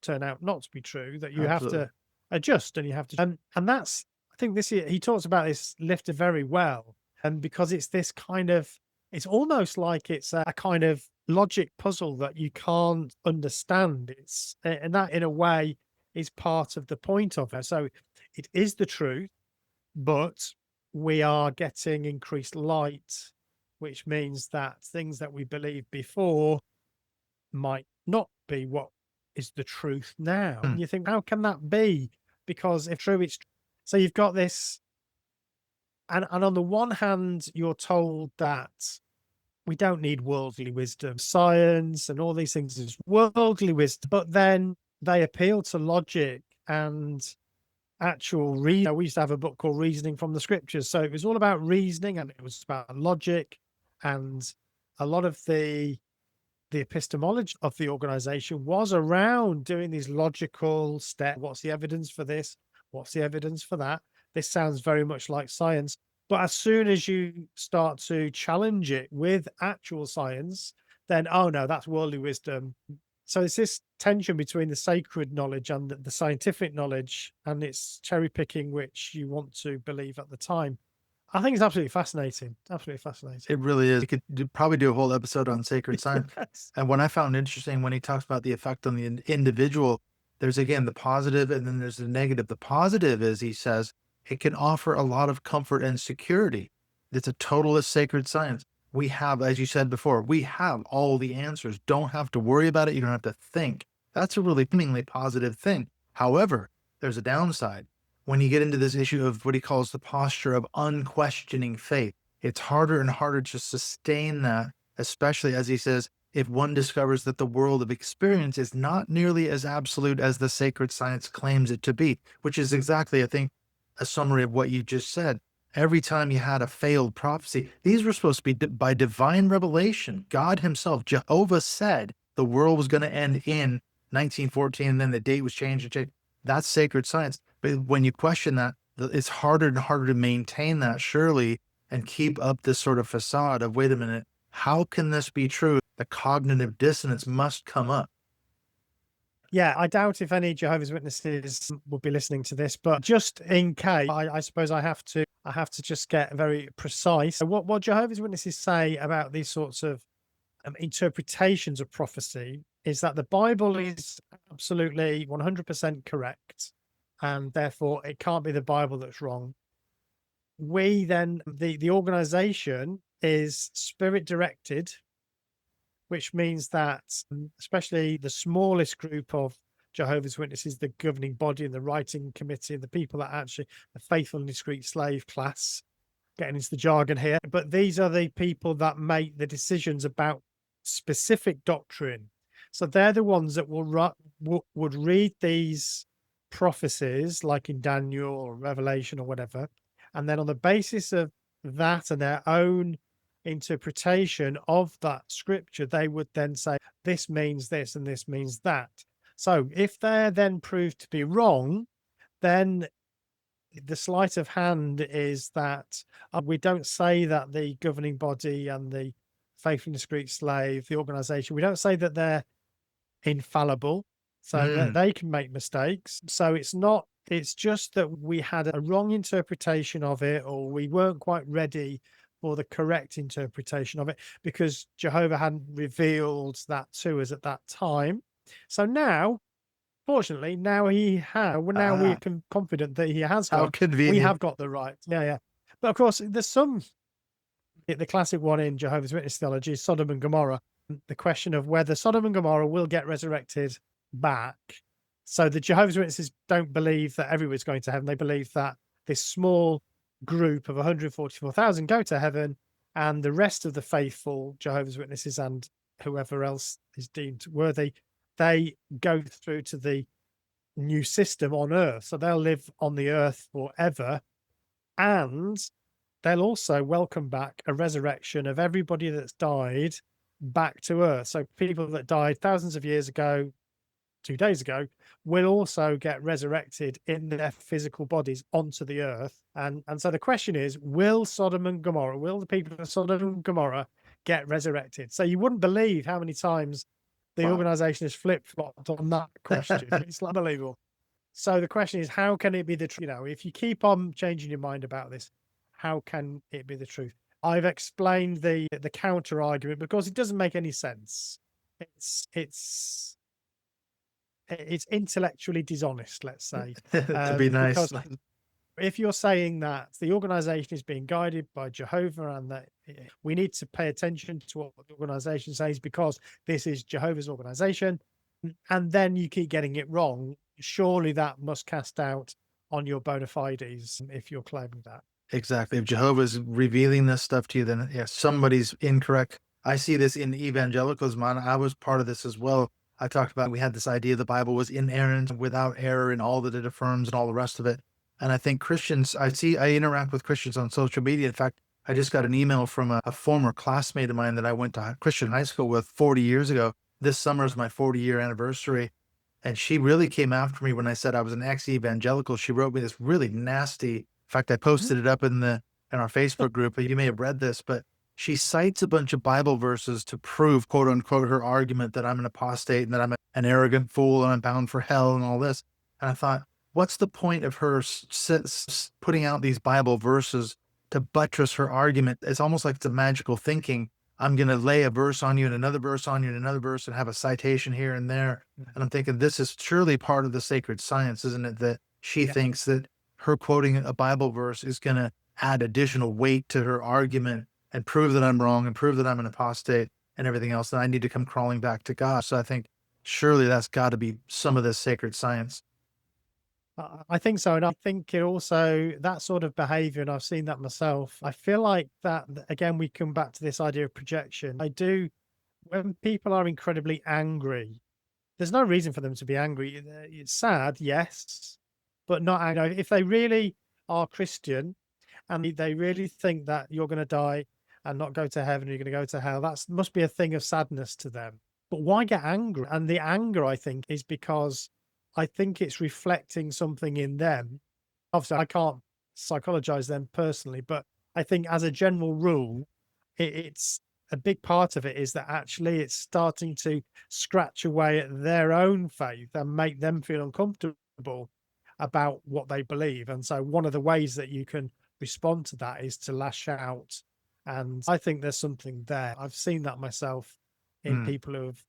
turn out not to be true, that you have Absolutely. to adjust, and you have to, and that's, I think this he talks about this Lifter very well, and because it's this kind of, it's almost like it's a kind of logic puzzle that you can't understand. It's, and that in a way is part of the point of it. So it is the truth, but we are getting increased light, which means that things that we believed before might not be what is the truth now. And you think, how can that be? Because if true, it's so you've got this, and on the one hand, you're told that we don't need worldly wisdom, science, and all these things is worldly wisdom, but then they appeal to logic and actual reason. We used to have a book called Reasoning from the Scriptures. So it was all about reasoning, and it was about logic, and a lot of the epistemology of the organization was around doing these logical steps. What's the evidence for this? What's the evidence for that? This sounds very much like science. But as soon as you start to challenge it with actual science, then, oh no, that's worldly wisdom. So it's this tension between the sacred knowledge and the scientific knowledge, and it's cherry picking which you want to believe at the time. I think it's absolutely fascinating. Absolutely fascinating. It really is. You could probably do a whole episode on sacred science. Yes. And what I found interesting when he talks about the effect on the individual, there's again the positive and then there's the negative. The positive is, he says, it can offer a lot of comfort and security. It's a totalist sacred science. We have, as you said before, we have all the answers. Don't have to worry about it. You don't have to think. That's a really seemingly positive thing. However, there's a downside. When you get into this issue of what he calls the posture of unquestioning faith, it's harder and harder to sustain that, especially as he says, if one discovers that the world of experience is not nearly as absolute as the sacred science claims it to be, which is exactly, I think, a summary of what you just said. Every time you had a failed prophecy, these were supposed to be by divine revelation. God himself, Jehovah, said the world was going to end in 1914, and then the date was changed. That's sacred science. But when you question that, it's harder and harder to maintain that, surely, and keep up this sort of facade of, wait a minute, how can this be true? The cognitive dissonance must come up. Yeah, I doubt if any Jehovah's Witnesses will be listening to this, but just in case, I suppose I have to just get very precise. So what Jehovah's Witnesses say about these sorts of interpretations of prophecy is that the Bible is absolutely 100% correct, and therefore it can't be the Bible that's wrong. We then, the organization is spirit directed, which means that especially the smallest group of Jehovah's Witnesses, the governing body and the writing committee, and the people that actually, the faithful and discreet slave class, getting into the jargon here, but these are the people that make the decisions about specific doctrine. So they're the ones that would read these prophecies, like in Daniel or Revelation or whatever, and then on the basis of that and their own interpretation of that scripture, they would then say, this means this and this means that. So if they're then proved to be wrong, then the sleight of hand is that we don't say that the governing body and the faithful and discreet slave, the organization, we don't say that they're infallible, so that they can make mistakes. So it's just that we had a wrong interpretation of it, or we weren't quite ready for the correct interpretation of it because Jehovah hadn't revealed that to us at that time. So now, fortunately, now he has. Now we're confident that he has How got. convenient. We have got the right. Yeah. But of course, there's some. The classic one in Jehovah's Witness theology is Sodom and Gomorrah. The question of whether Sodom and Gomorrah will get resurrected back. So the Jehovah's Witnesses don't believe that everyone's going to heaven. They believe that this small group of 144,000 go to heaven, and the rest of the faithful Jehovah's Witnesses and whoever else is deemed worthy, they go through to the new system on earth. So they'll live on the earth forever, and they'll also welcome back a resurrection of everybody that's died back to earth. So people that died thousands of years ago, 2 days ago, will also get resurrected in their physical bodies onto the earth. And so the question is, will Sodom and Gomorrah, will the people of Sodom and Gomorrah get resurrected? So you wouldn't believe how many times the organization has flip-flopped on that question. It's unbelievable. So the question is, how can it be the truth? If you keep on changing your mind about this, how can it be the truth? I've explained the counter argument because it doesn't make any sense. It's intellectually dishonest, let's say. To be nice. Because if you're saying that the organization is being guided by Jehovah and that we need to pay attention to what the organization says because this is Jehovah's organization, and then you keep getting it wrong, surely that must cast doubt on your bona fides if you're claiming that. Exactly. If Jehovah's revealing this stuff to you, then yeah, somebody's incorrect. I see this in evangelicals, man. I was part of this as well. I talked about, we had this idea the Bible was inerrant, without error, and all that it affirms and all the rest of it. And I think Christians, I interact with Christians on social media. In fact, I just got an email from a former classmate of mine that I went to Christian high school with 40 years ago. This summer is my 40-year anniversary. And she really came after me when I said I was an ex-evangelical. She wrote me this really nasty. In fact, I posted it up in our Facebook group. You may have read this, but she cites a bunch of Bible verses to prove, quote unquote, her argument that I'm an apostate and that I'm an arrogant fool and I'm bound for hell and all this. And I thought, what's the point of her putting out these Bible verses to buttress her argument? It's almost like it's a magical thinking. I'm going to lay a verse on you and another verse on you and another verse and have a citation here and there. And I'm thinking, this is surely part of the sacred science, isn't it? That she thinks that her quoting a Bible verse is going to add additional weight to her argument and prove that I'm wrong and prove that I'm an apostate and everything else. And I need to come crawling back to God. So I think surely that's got to be some of this sacred science. I think so. And I think it also, that sort of behavior, and I've seen that myself, I feel like that, again, we come back to this idea of projection. When people are incredibly angry, there's no reason for them to be angry. It's sad, yes, but not angry. If they really are Christian and they really think that you're going to die and not go to heaven, you're going to go to hell, that must be a thing of sadness to them. But why get angry? And the anger, I think, is because I think it's reflecting something in them. Obviously, I can't psychologize them personally, but I think as a general rule, it's a big part of it is that actually it's starting to scratch away at their own faith and make them feel uncomfortable about what they believe. And so one of the ways that you can respond to that is to lash out. And I think there's something there. I've seen that myself in people who have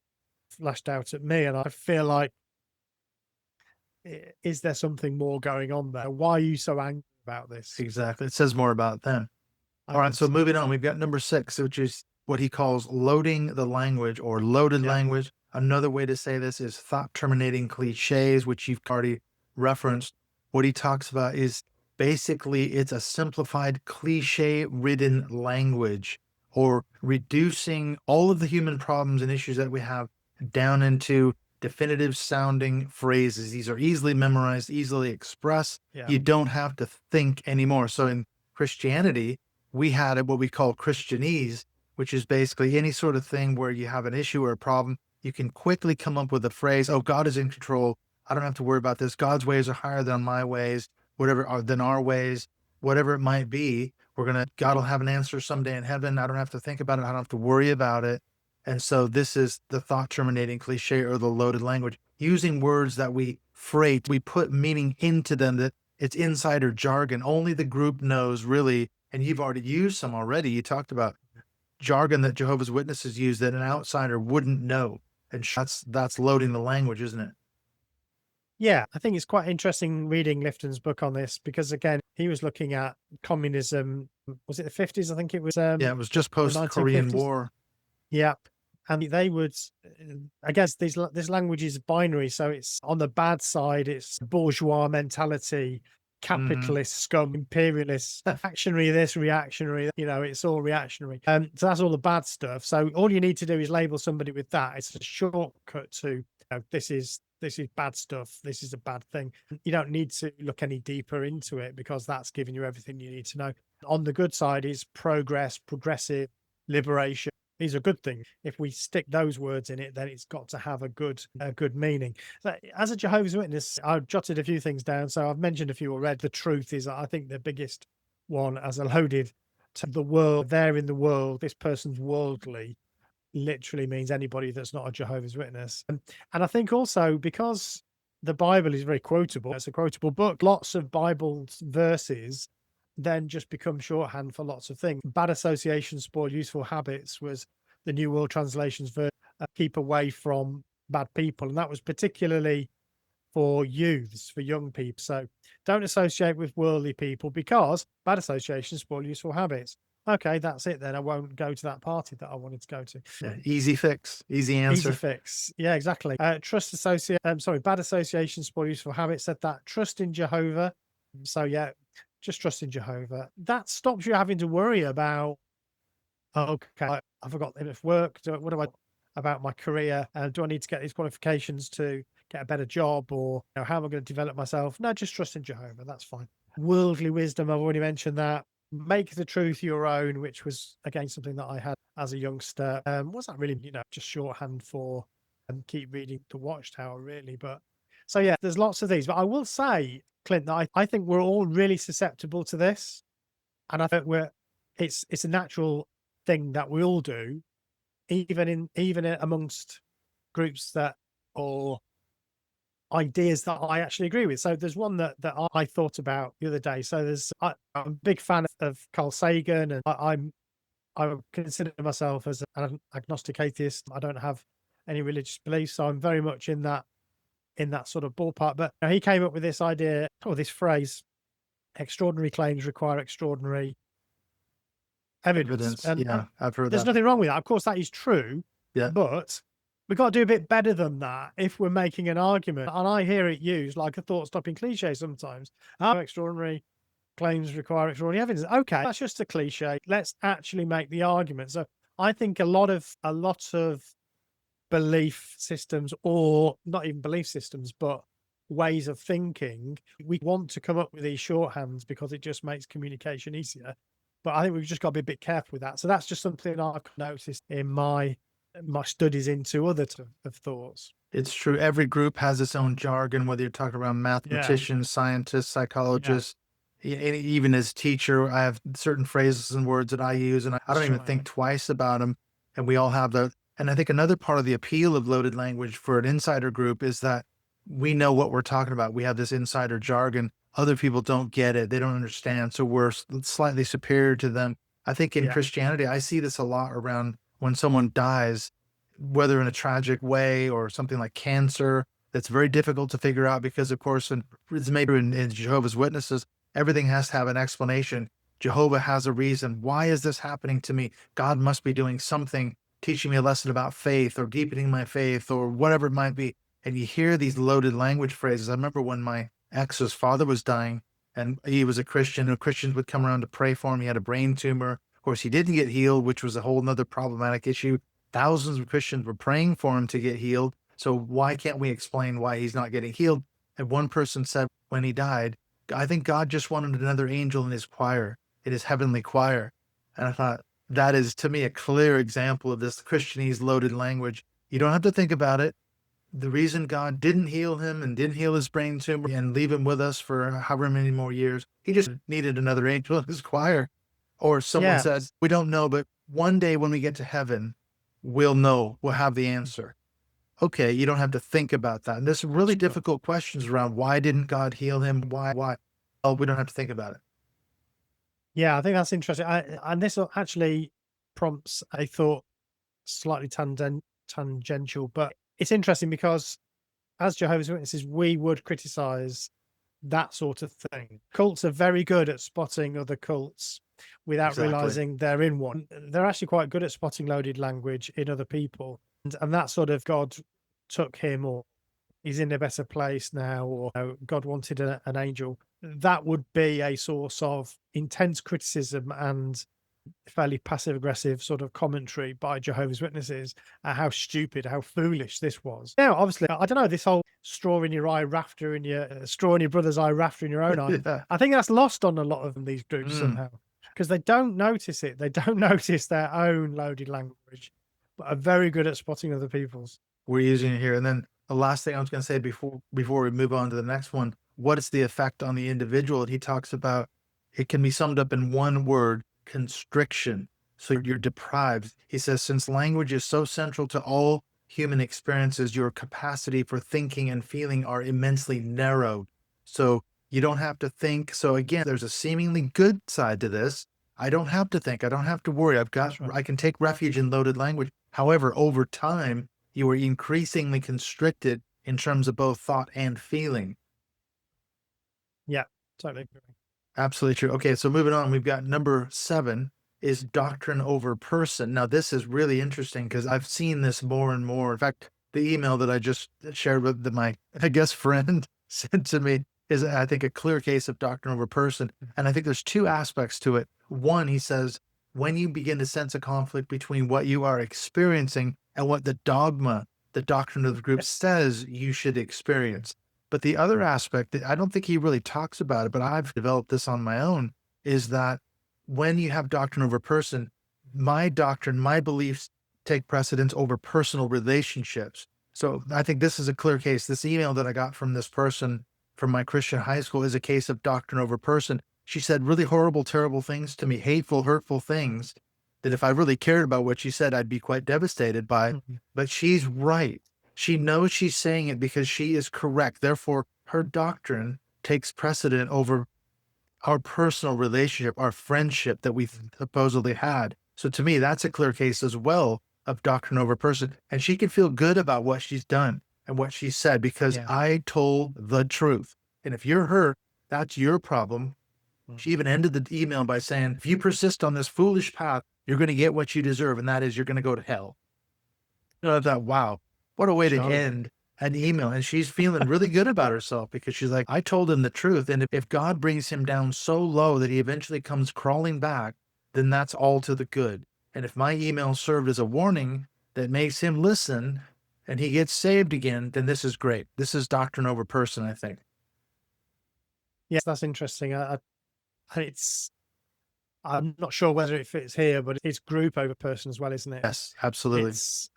flashed out at me, and I feel like, is there something more going on there? Why are you so angry about this? Exactly. It says more about them. I All right. can So see. moving on, we've got number 6, which is what he calls loading the language or loaded Yeah. language. Another way to say this is thought terminating cliches, which you've already referenced. What he talks about is basically it's a simplified cliche ridden language, or reducing all of the human problems and issues that we have down into definitive sounding phrases. These are easily memorized, easily expressed. Yeah. You don't have to think anymore. So in Christianity, we had what we call Christianese, which is basically any sort of thing where you have an issue or a problem, you can quickly come up with a phrase, oh, God is in control. I don't have to worry about this. God's ways are higher than my ways, whatever, or than our ways, whatever it might be. God will have an answer someday in heaven. I don't have to think about it. I don't have to worry about it. And so this is the thought terminating cliche or the loaded language, using words that we freight, we put meaning into them, that it's insider jargon. Only the group knows really. And you've already used some already. You talked about jargon that Jehovah's Witnesses use that an outsider wouldn't know. And that's loading the language, isn't it? Yeah, I think it's quite interesting reading Lifton's book on this, because again, he was looking at communism. Was it the 50s? I think it was Yeah, it was just the post Korean 1950s. War. Yeah. And they would, I guess this language is binary. So it's on the bad side, it's bourgeois mentality, capitalist scum, imperialist, actionary this, reactionary, it's all reactionary. So that's all the bad stuff. So all you need to do is label somebody with that. It's a shortcut to, this is bad stuff. This is a bad thing. You don't need to look any deeper into it, because that's giving you everything you need to know. On the good side is progress, progressive, liberation. These are good things. If we stick those words in it, then it's got to have a good meaning. So as a Jehovah's Witness, I've jotted a few things down. So I've mentioned a few already. The truth is, I think, the biggest one, as a loaded to the world. They're in the world. This person's worldly literally means anybody that's not a Jehovah's Witness. And I think also, because the Bible is very quotable, it's a quotable book, lots of Bible verses then just become shorthand for lots of things. Bad associations spoil useful habits was the New World Translation's version. Keep away from bad people. And that was particularly for youths, for young people. So don't associate with worldly people, because bad associations spoil useful habits. Okay, that's it then. I won't go to that party that I wanted to go to. Yeah, easy fix, easy Easy answer. fix. Yeah, exactly. Bad associations spoil useful habits. Said that. Trust in Jehovah. So yeah, just trust in Jehovah. That stops you having to worry about, okay, I forgot enough work. What do I about my career? Do I need to get these qualifications to get a better job, or how am I going to develop myself? No, just trust in Jehovah. That's fine. Worldly wisdom, I've already mentioned that. Make the truth your own, which was again something that I had as a youngster. Was that really, just shorthand for keep reading the Watchtower, really? But so yeah, there's lots of these. But I will say, Clint, that I think we're all really susceptible to this, and I think it's a natural thing that we all do, even amongst groups that, or ideas that I actually agree with. So there's one that I thought about the other day. So I'm a big fan of Carl Sagan, and I consider myself as an agnostic atheist. I don't have any religious beliefs, so I'm very much in that sort of ballpark. But he came up with this idea, or this phrase: extraordinary claims require extraordinary evidence. And Yeah, I've heard there's that. nothing wrong with that. Of course, that is true. Yeah. But we've got to do a bit better than that if we're making an argument. And I hear it used like a thought-stopping cliche sometimes. Extraordinary claims require extraordinary evidence. Okay, that's just a cliche. Let's actually make the argument. So I think a lot of belief systems, or not even belief systems, but ways of thinking, we want to come up with these shorthands because it just makes communication easier. But I think we've just got to be a bit careful with that. So that's just something I've noticed in my studies into other of thoughts. It's true. Every group has its own jargon, whether you're talking about mathematicians, scientists, psychologists. Even as teacher, I have certain phrases and words that I use, and I don't even think twice about them. And we all have that. And I think another part of the appeal of loaded language for an insider group is that we know what we're talking about. We have this insider jargon. Other people don't get it. They don't understand. So we're slightly superior to them. I think in Christianity, I see this a lot around when someone dies. whether in a tragic way or something like cancer, that's very difficult to figure out because, of course, it's maybe in Jehovah's Witnesses, everything has to have an explanation. Jehovah has a reason. Why is this happening to me? God must be doing something, teaching me a lesson about faith or deepening my faith or whatever it might be. And you hear these loaded language phrases. I remember when my ex's father was dying and he was a Christian, and Christians would come around to pray for him. He had a brain tumor. Of course, he didn't get healed, which was a whole nother problematic issue. Thousands of Christians were praying for him to get healed. So why can't we explain why he's not getting healed? And one person said when he died, I think God just wanted another angel in his choir, in his heavenly choir. And I thought, that is to me a clear example of this Christianese loaded language. You don't have to think about it. The reason God didn't heal him and didn't heal his brain tumor and leave him with us for however many more years, he just needed another angel in his choir. Or someone said, Yes. we don't know, but one day when we get to heaven, we'll know, we'll have the answer. Okay, you don't have to think about that. And there's some really Sure. difficult questions around why didn't God heal him? Why? Oh, we don't have to think about it. Yeah, I think that's interesting. And this actually prompts a thought slightly tangential, but it's interesting because as Jehovah's Witnesses, we would criticize that sort of thing. Cults are very good at spotting other cults without Exactly. realizing they're in one. They're actually quite good at spotting loaded language in other people. And that sort of God took him, or he's in a better place now, or God wanted an angel. That would be a source of intense criticism and fairly passive aggressive sort of commentary by Jehovah's Witnesses at how stupid, how foolish this was. Now, obviously, I don't know, this whole straw in your eye, rafter in your straw in your brother's eye, rafter in your own eye. Yeah. I think that's lost on a lot of these groups somehow because they don't notice it. They don't notice their own loaded language, but are very good at spotting other people's. We're using it here. And then the last thing I was going to say before we move on to the next one, what is the effect on the individual? And he talks about it can be summed up in one word: constriction. So you're deprived. He says, since language is so central to all human experiences, your capacity for thinking and feeling are immensely narrowed. So you don't have to think. So again, there's a seemingly good side to this. I don't have to think. I don't have to worry. That's right. I can take refuge in loaded language. However, over time, you are increasingly constricted in terms of both thought and feeling. Yeah, totally agree. Absolutely true. Okay, so moving on, we've got number 7 is doctrine over person. Now, this is really interesting because I've seen this more and more. In fact, the email that I just shared with my, I guess, friend sent to me is, I think, a clear case of doctrine over person. And I think there's two aspects to it. One, he says, when you begin to sense a conflict between what you are experiencing and what the dogma, the doctrine of the group says you should experience. But the other aspect that I don't think he really talks about it, but I've developed this on my own, is that when you have doctrine over person, my doctrine, my beliefs take precedence over personal relationships. So I think this is a clear case. This email that I got from this person from my Christian high school is a case of doctrine over person. She said really horrible, terrible things to me, hateful, hurtful things that if I really cared about what she said, I'd be quite devastated by. But she's right. She knows she's saying it because she is correct. Therefore, her doctrine takes precedent over our personal relationship, our friendship that we supposedly had. So to me, that's a clear case as well of doctrine over person. And she can feel good about what she's done and what she said because Yeah. I told the truth. And if you're her, that's your problem. She even ended the email by saying, if you persist on this foolish path, you're going to get what you deserve. And that is, you're going to go to hell. And I thought, wow, what a way to Sure. end an email. And she's feeling really good about herself because she's like, I told him the truth. And if God brings him down so low that he eventually comes crawling back, then that's all to the good. And if my email served as a warning that makes him listen and he gets saved again, then this is great. This is doctrine over person, I think. Yes, that's interesting. It's I'm not sure whether it fits here, but it's group over person as well, isn't it? Yes, absolutely.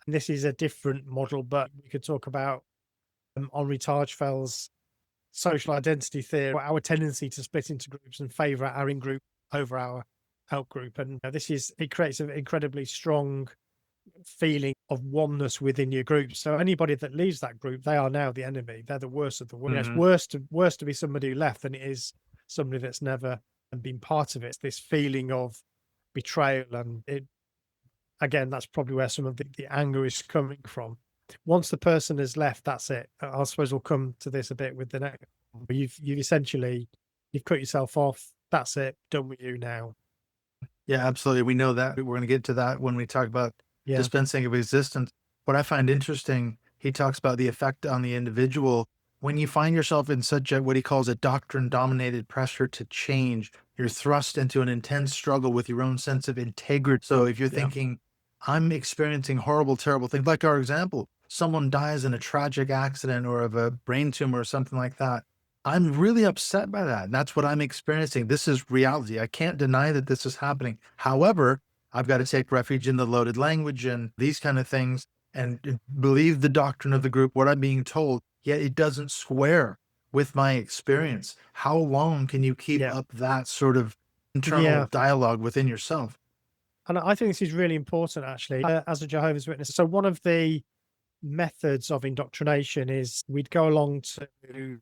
This is a different model, but we could talk about Henri Tajfel's social identity theory, our tendency to split into groups and favor our in-group over our out-group. And it creates an incredibly strong feeling of oneness within your group. So anybody that leaves that group, they are now the enemy. They're the worst of the worst. It's worse to be somebody who left than it is somebody that's never been part of it. It's this feeling of betrayal, and again, that's probably where some of the anger is coming from. Once the person has left, that's it. I suppose we'll come to this a bit with the next. You've essentially you've cut yourself off. That's it. Done with you now. Yeah, absolutely. We know that. We're going to get to that when we talk about Yeah. dispensing of existence. What I find interesting, he talks about the effect on the individual. When you find yourself in such a, what he calls a doctrine dominated pressure to change, you're thrust into an intense struggle with your own sense of integrity. So if you're Yeah. thinking, I'm experiencing horrible, terrible things, like our example, someone dies in a tragic accident or of a brain tumor or something like that. I'm really upset by that. And that's what I'm experiencing. This is reality. I can't deny that this is happening. However, I've got to take refuge in the loaded language and these kind of things and believe the doctrine of the group, what I'm being told, yet it doesn't square with my experience. How long can you keep Yeah. up that sort of internal Yeah. dialogue within yourself? And I think this is really important, actually, as a Jehovah's Witness. So one of the methods of indoctrination is we'd go along to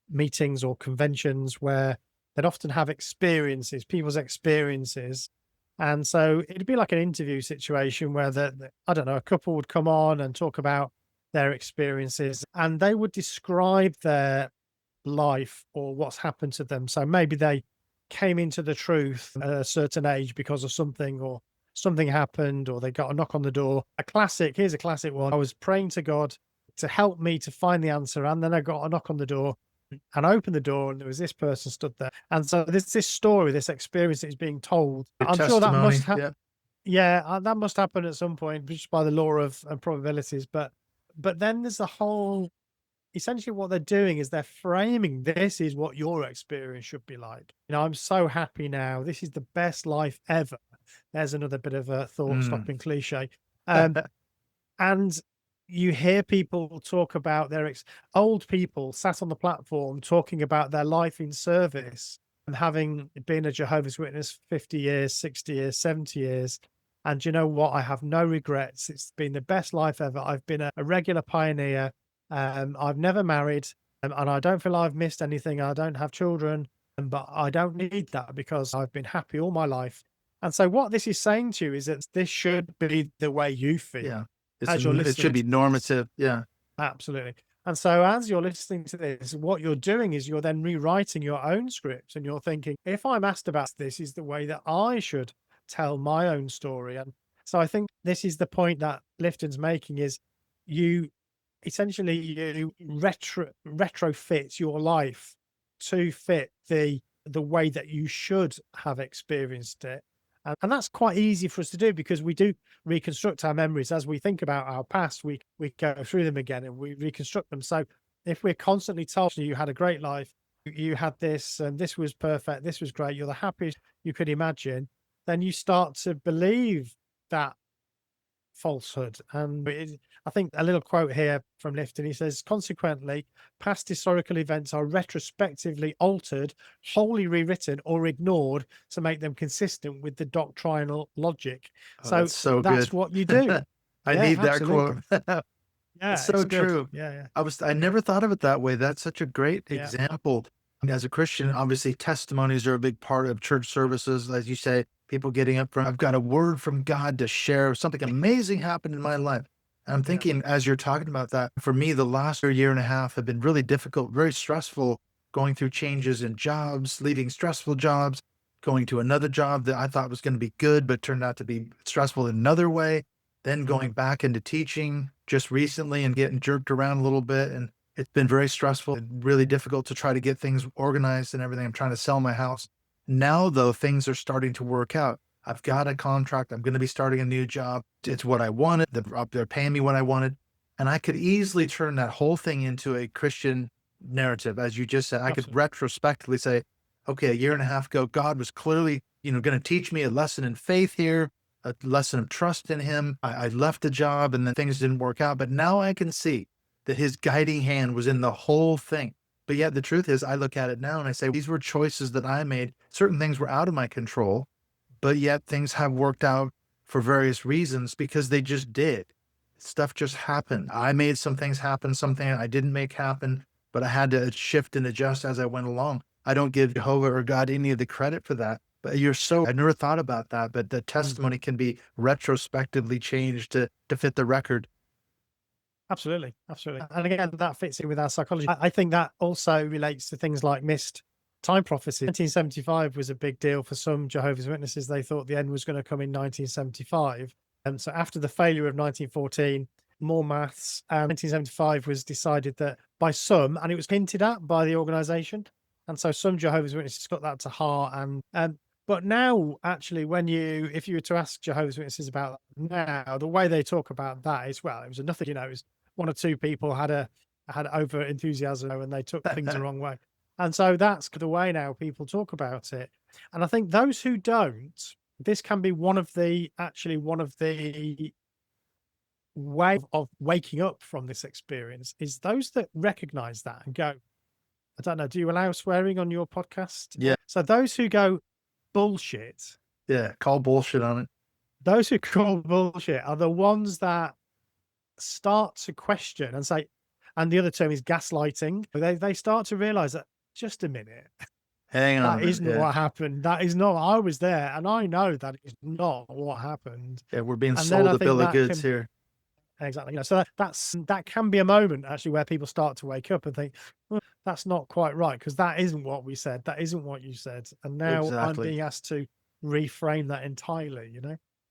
meetings or conventions where they'd often have experiences, people's experiences. And so it'd be like an interview situation where I don't know, a couple would come on and talk about their experiences and they would describe their life or what's happened to them. So maybe they came into the truth at a certain age because of something, or something happened, or they got a knock on the door. Here's a classic one. I was praying to God to help me to find the answer, and then I got a knock on the door and I opened the door and there was this person stood there. And so this story, this experience that is being told. Your I'm sure that testimony. must have, Yeah. yeah, that must happen at some point just by the law of probabilities. But then there's the whole, essentially what they're doing is they're framing, this is what your experience should be like. I'm so happy now. This is the best life ever. There's another bit of a thought Mm. stopping cliche. And you hear people talk about their old people sat on the platform talking about their life in service and having been a Jehovah's Witness 50 years, 60 years, 70 years. And you know what? I have no regrets. It's been the best life ever. I've been a regular pioneer. I've never married, and I don't feel I've missed anything. I don't have children, but I don't need that because I've been happy all my life. And so what this is saying to you is that this should be the way you feel Yeah. as you're It should listening be to normative. Yeah. absolutely. And so as you're listening to this, what you're doing is you're then rewriting your own script and you're thinking, if I'm asked about this is the way that I should tell my own story. And so I think this is the point that Lifton's making is you essentially you retrofit your life to fit the way that you should have experienced it. And that's quite easy for us to do because we do reconstruct our memories as we think about our past. We go through them again and we reconstruct them. So if we're constantly told you had a great life, you had this and this was perfect, this was great, you're the happiest you could imagine, then you start to believe that falsehood. And I think a little quote here from Lifton, he says, consequently, past historical events are retrospectively altered, wholly rewritten or ignored to make them consistent with the doctrinal logic. Oh, So that's so that's good. what you do. I Yeah, need that quote. absolutely. Yeah, It's it's so good. true. Yeah, I never thought of it that way. That's such a great yeah, example. As a Christian, obviously testimonies are a big part of church services. As you say, people getting up from, I've got a word from God to share. Something amazing happened in my life. And I'm yeah, thinking, as you're talking about that, for me, the last year and a half have been really difficult, very stressful, going through changes in jobs, leaving stressful jobs, going to another job that I thought was going to be good, but turned out to be stressful in another way, then mm, going back into teaching just recently and getting jerked around a little bit. And it's been very stressful and really difficult to try to get things organized and everything. I'm trying to sell my house. Now, though, things are starting to work out. I've got a contract. I'm going to be starting a new job. It's what I wanted. They're paying me what I wanted. And I could easily turn that whole thing into a Christian narrative. As you just said, I could absolutely. retrospectively say, okay, a year and a half ago, God was clearly, going to teach me a lesson in faith here, a lesson of trust in him. I left the job and then things didn't work out. But now I can see that his guiding hand was in the whole thing. But yet the truth is, I look at it now and I say, these were choices that I made. Certain things were out of my control, but yet things have worked out for various reasons because they just did. Stuff just happened. I made some things happen, something I didn't make happen, but I had to shift and adjust as I went along. I don't give Jehovah or God any of the credit for that. But I never thought about that, but the testimony can be retrospectively changed to fit the record. Absolutely, absolutely. And again, that fits in with our psychology. I think that also relates to things like missed time prophecy. 1975 was a big deal for some Jehovah's Witnesses. They thought the end was going to come in 1975. And so after the failure of 1914, more maths, 1975 was decided that by some, and it was hinted at by the organization. And so some Jehovah's Witnesses got that to heart. But now, actually, if you were to ask Jehovah's Witnesses about that now, the way they talk about that is, well, it was nothing, it was one or two people had over enthusiasm and they took things the wrong way. And so that's the way now people talk about it. And I think those who don't, this can be one of the way of waking up from this experience is those that recognize that and go, I don't know, do you allow swearing on your podcast? Yeah. So those who go bullshit, Yeah. Call bullshit on it. those who call bullshit are the ones that start to question and say, and the other term is gaslighting. They start to realize that, just a minute, Hang on. that isn't what happened. That is not, I was there and I know that is not what happened. Yeah, we're being And then sold I a think bill of that goods can- here. Exactly. So that can be a moment actually where people start to wake up and think, well, that's not quite right, because that isn't what we said. That isn't what you said. And now I'm Exactly. being asked to reframe that entirely,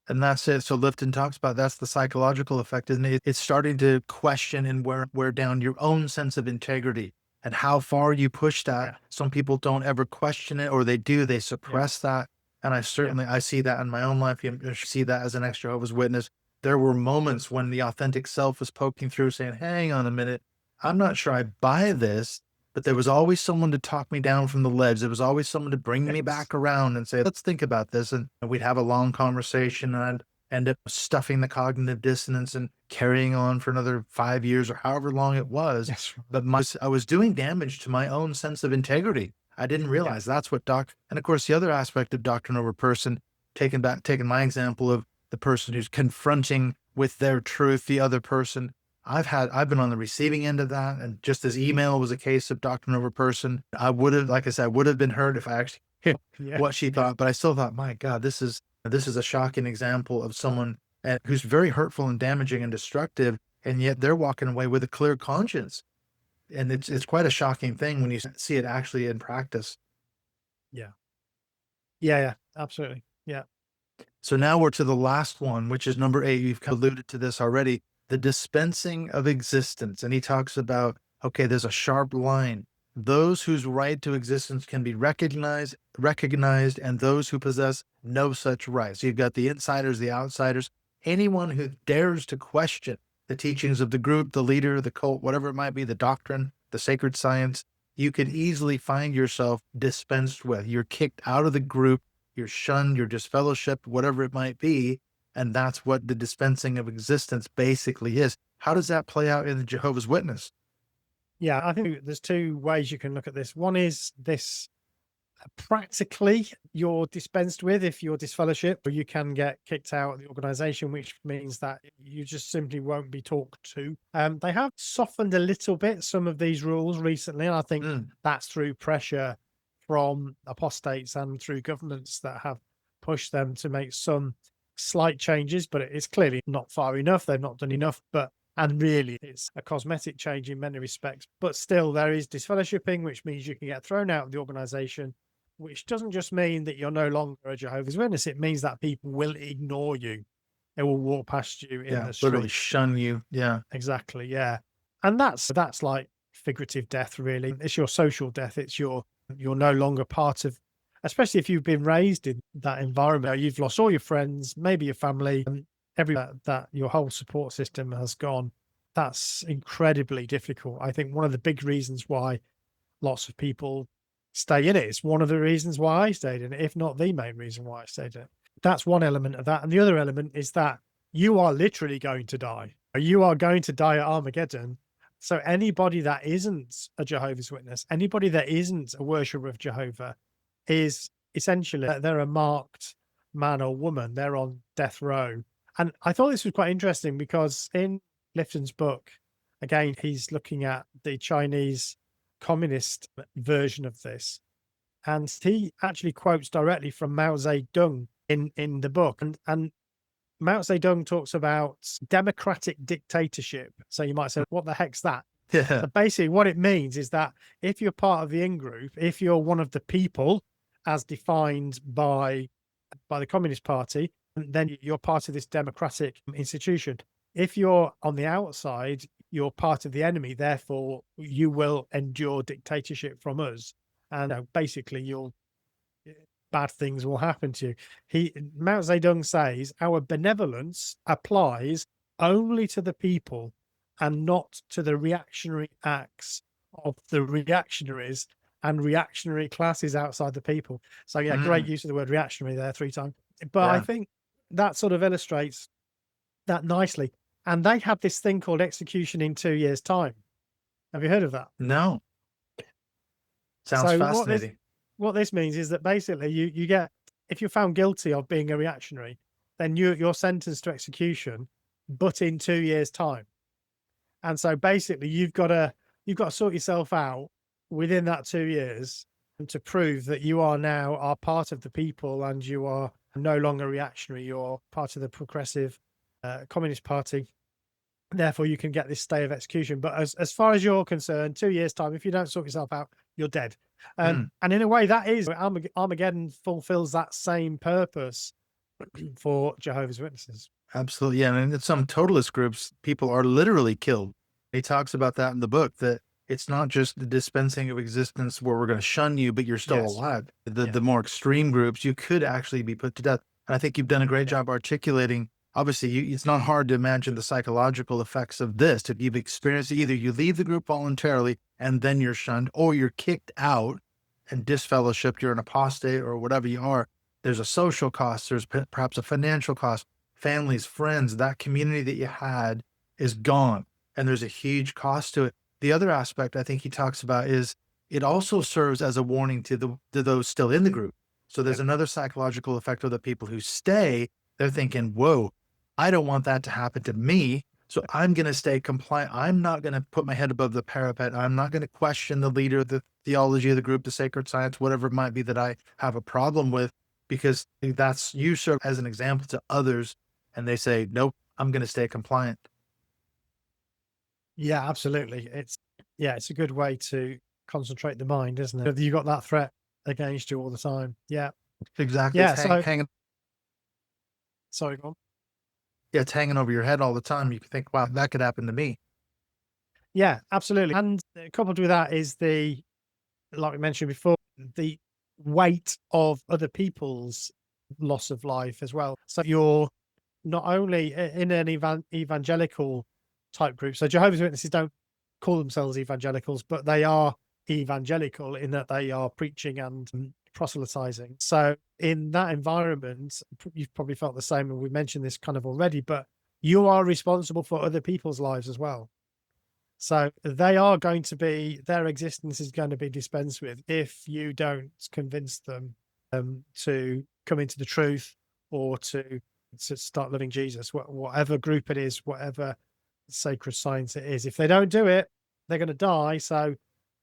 And that's it. So Lifton talks about that's the psychological effect, isn't it? It's starting to question and wear down your own sense of integrity and how far you push that. Yeah. Some people don't ever question it, or they do, they suppress that. And I see that in my own life. You see that as an ex-Jehovah's Witness. There were moments when the authentic self was poking through saying, hang on a minute, I'm not sure I buy this, but there was always someone to talk me down from the ledge. There was always someone to bring me back around and say, let's think about this. And we'd have a long conversation, and I'd end up stuffing the cognitive dissonance and carrying on for another 5 years or however long it was. Yes. But I was doing damage to my own sense of integrity. I didn't realize that's what and of course, the other aspect of doctrine over person, taking my example of the person who's confronting with their truth the other person. I've been on the receiving end of that. And just as email was a case of doctrine over person, I would have been hurt if I actually what she thought. But I still thought, my God, this is a shocking example of someone who's very hurtful and damaging and destructive. And yet they're walking away with a clear conscience. And it's quite a shocking thing when you see it actually in practice. Yeah, absolutely. Yeah. So now we're to the last one, which is number 8. You've alluded to this already, the dispensing of existence. And he talks about, okay, there's a sharp line. Those whose right to existence can be recognized, and those who possess no such right. So you've got the insiders, the outsiders, anyone who dares to question the teachings of the group, the leader, the cult, whatever it might be, the doctrine, the sacred science, you could easily find yourself dispensed with. You're kicked out of the group, you're shunned, you're disfellowshipped, whatever it might be. And that's what the dispensing of existence basically is. How does that play out in the Jehovah's Witness? Yeah, I think there's two ways you can look at this. One is this practically you're dispensed with if you're disfellowshipped, or you can get kicked out of the organization, which means that you just simply won't be talked to. They have softened a little bit some of these rules recently, and I think that's through pressure from apostates and through governments that have pushed them to make some slight changes, but it's clearly not far enough. They've not done enough, and really it's a cosmetic change in many respects. But still, there is disfellowshipping, which means you can get thrown out of the organization, which doesn't just mean that you're no longer a Jehovah's Witness. It means that people will ignore you. They will walk past you in the street. Literally shun you. Yeah. Exactly. Yeah. And that's like figurative death, really. It's your social death. You're no longer part of, especially if you've been raised in that environment. You've lost all your friends, maybe your family, and that your whole support system has gone. That's incredibly difficult. I think one of the big reasons why lots of people stay in it. It's one of the reasons why I stayed in it, if not the main reason why I stayed in it. That's one element of that. And the other element is that you are literally going to die. You are going to die at Armageddon. So anybody that isn't a Jehovah's Witness, anybody that isn't a worshiper of Jehovah, is essentially, they're a marked man or woman. They're on death row. And I thought this was quite interesting because in Lifton's book, again, he's looking at the Chinese communist version of this. And he actually quotes directly from Mao Zedong in the book. And Mao Zedong talks about democratic dictatorship. So you might say, what the heck's that? Yeah. But basically what it means is that if you're part of the in-group, if you're one of the people as defined by the Communist Party, then you're part of this democratic institution. If you're on the outside, you're part of the enemy. Therefore, you will endure dictatorship from us. And basically, bad things will happen to you. Mao Zedong says our benevolence applies only to the people and not to the reactionary acts of the reactionaries and reactionary classes outside the people. So yeah, great use of the word reactionary there 3 times. But I Yeah. think that sort of illustrates that nicely. And they have this thing called execution in 2 years' time. Have you heard of that? No. Sounds So fascinating. what this means is that basically you get, if you're found guilty of being a reactionary, then you're sentenced to execution, but in 2 years' time. And so basically you've got to sort yourself out within that 2 years and to prove that you are part of the people and you are no longer reactionary. You're part of the progressive Communist Party. Therefore, you can get this stay of execution. But as far as you're concerned, 2 years' time, if you don't sort yourself out, you're dead. And in a way, that is Armageddon fulfills that same purpose for Jehovah's Witnesses. Absolutely. Yeah. And in some totalist groups, people are literally killed. He talks about that in the book, that it's not just the dispensing of existence where we're going to shun you, but you're still Yes. alive. Yeah. The more extreme groups, you could actually be put to death. And I think you've done a great job articulating. Obviously, it's not hard to imagine the psychological effects of this. If you've experienced it, either you leave the group voluntarily and then you're shunned, or you're kicked out and disfellowshipped, you're an apostate or whatever you are. There's a social cost. There's perhaps a financial cost. Families, friends, that community that you had is gone. And there's a huge cost to it. The other aspect I think he talks about is it also serves as a warning to those still in the group. So there's another psychological effect of the people who stay. They're thinking, whoa, I don't want that to happen to me. So I'm going to stay compliant. I'm not going to put my head above the parapet. I'm not going to question the leader, the theology of the group, the sacred science, whatever it might be that I have a problem with, because that's, you serve as an example to others. And they say, nope, I'm going to stay compliant. Yeah, absolutely. It's a good way to concentrate the mind, isn't it? You got that threat against you all the time. Yeah. Exactly. Yeah. It's So hanging. sorry, go on. Yeah, it's hanging over your head all the time. You can think, wow, that could happen to me. Yeah, absolutely. And coupled with that is like we mentioned before, the weight of other people's loss of life as well. So you're not only in an evangelical type group. So Jehovah's Witnesses don't call themselves evangelicals, but they are evangelical in that they are preaching and proselytizing. So in that environment, you've probably felt the same, and we mentioned this kind of already, but you are responsible for other people's lives as well. So they are going to be, their existence is going to be dispensed with if you don't convince them to come into the truth or to start loving Jesus, whatever group it is, whatever sacred science it is. If they don't do it, they're going to die. So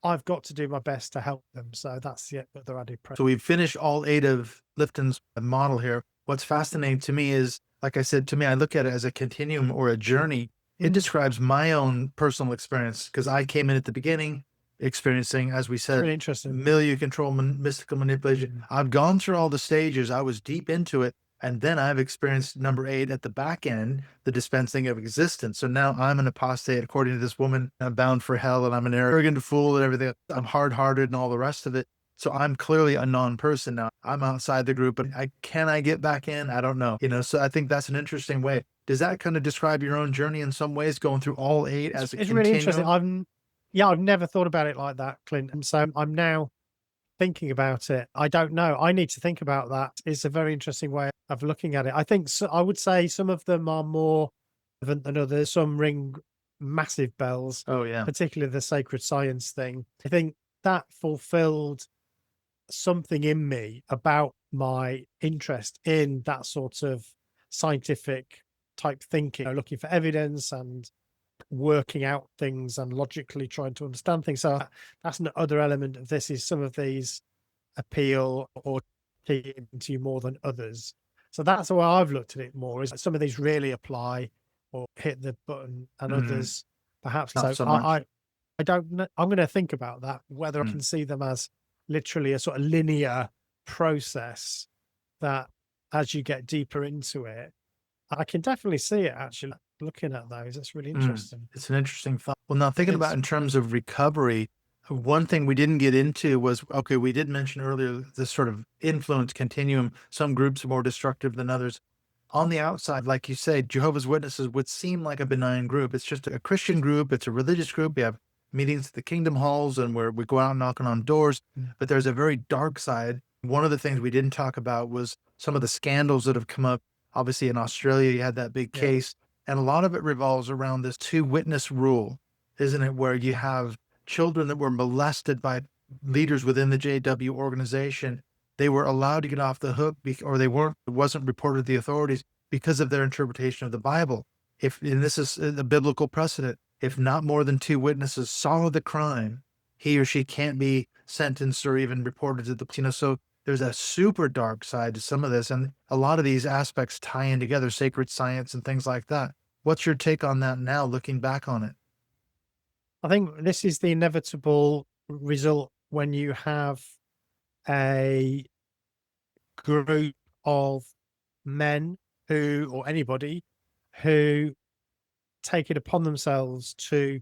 I've got to do my best to help them. So that's the other added pressure. So we've finished all 8 of Lifton's model here. What's fascinating to me is, like I said, to me, I look at it as a continuum or a journey. It describes my own personal experience, because I came in at the beginning experiencing, as we said, Really interesting. milieu control, mystical manipulation. I've gone through all the stages. I was deep into it. And then I've experienced number 8 at the back end, the dispensing of existence. So now I'm an apostate, according to this woman. I'm bound for hell, and I'm an arrogant fool and everything. I'm hard-hearted and all the rest of it. So I'm clearly a non-person now. I'm outside the group, but can I get back in? I don't know. So I think that's an interesting way. Does that kind of describe your own journey in some ways, going through all 8 as a It's continuum? really interesting. I've never thought about it like that, Clint. And so I'm now thinking about it. I don't know. I need to think about that. It's a very interesting way of looking at it. I think I would say some of them are more relevant than others. Some ring massive bells. Oh, yeah. Particularly the sacred science thing. I think that fulfilled something in me about my interest in that sort of scientific type thinking, looking for evidence and working out things and logically trying to understand things. So that's another element of this, is some of these appeal or key into you more than others. So that's the way I've looked at it more, is some of these really apply or hit the button, and Mm, others perhaps. not So so much. I don't know. I'm going to think about that, whether I Mm, can see them as literally a sort of linear process that as you get deeper into it, I can definitely see it actually looking at those. That's really mm. interesting. It's an interesting thought. Well, now thinking about It's in terms of recovery, one thing we didn't get into was, okay, we did mention earlier this sort of influence continuum. Some groups are more destructive than others. On the outside, like you say, Jehovah's Witnesses would seem like a benign group. It's just a Christian group. It's a religious group. We have meetings at the kingdom halls and where we go out knocking on doors, but there's a very dark side. One of the things we didn't talk about was some of the scandals that have come up. Obviously, in Australia, you had that big yeah, case, and a lot of it revolves around this two witness rule, isn't it? Where you have children that were molested by leaders within the JW organization. They were allowed to get off the hook, or they weren't. It wasn't reported to the authorities because of their interpretation of the Bible. If and this is a biblical precedent, if not more than two witnesses saw the crime, he or she can't be sentenced or even reported to the So there's a super dark side to some of this, and a lot of these aspects tie in together, sacred science and things like that. What's your take on that now, looking back on it? I think this is the inevitable result when you have a group of men who, or anybody who take it upon themselves to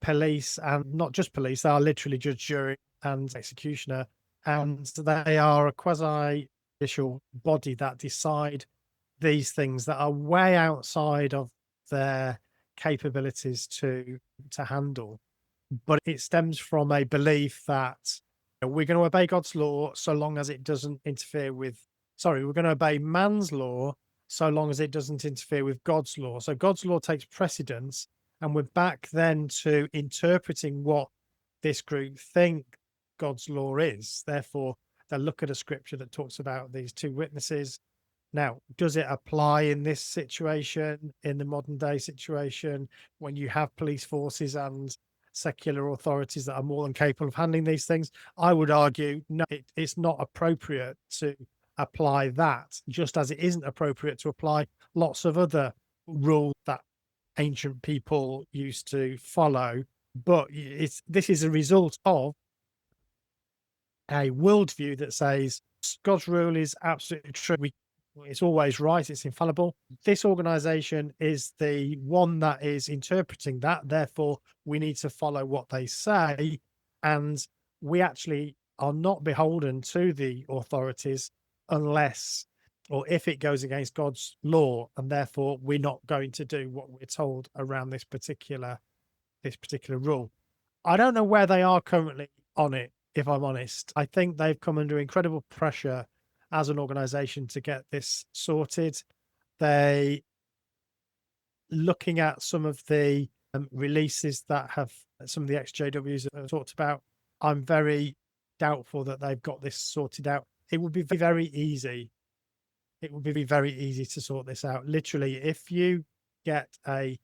police, and not just police, they are literally judge, jury, and executioner. And they are a quasi judicial body that decide these things that are way outside of their capabilities to handle. But it stems from a belief that we're going to obey God's law so long as it doesn't interfere with, sorry, we're going to obey man's law so long as it doesn't interfere with God's law. So God's law takes precedence, and we're back then to interpreting what this group think God's law is. Therefore, they look at a scripture that talks about these two witnesses. Now, does it apply in this situation, in the modern day situation, when you have police forces and secular authorities that are more than capable of handling these things? I would argue, no, it's not appropriate to apply that, just as it isn't appropriate to apply lots of other rules that ancient people used to follow. But this is a result of a worldview that says God's rule is absolutely true. It's always right. It's infallible. This organization is the one that is interpreting that. Therefore, we need to follow what they say. And we actually are not beholden to the authorities unless or if it goes against God's law. And therefore, we're not going to do what we're told around this particular rule. I don't know where they are currently on it, if I'm honest. I think they've come under incredible pressure as an organization to get this sorted. They looking at some of the releases that have some of the ex-JWs have talked about. I'm very doubtful that they've got this sorted out. It would be very easy. It would be very easy to sort this out. Literally, if you get a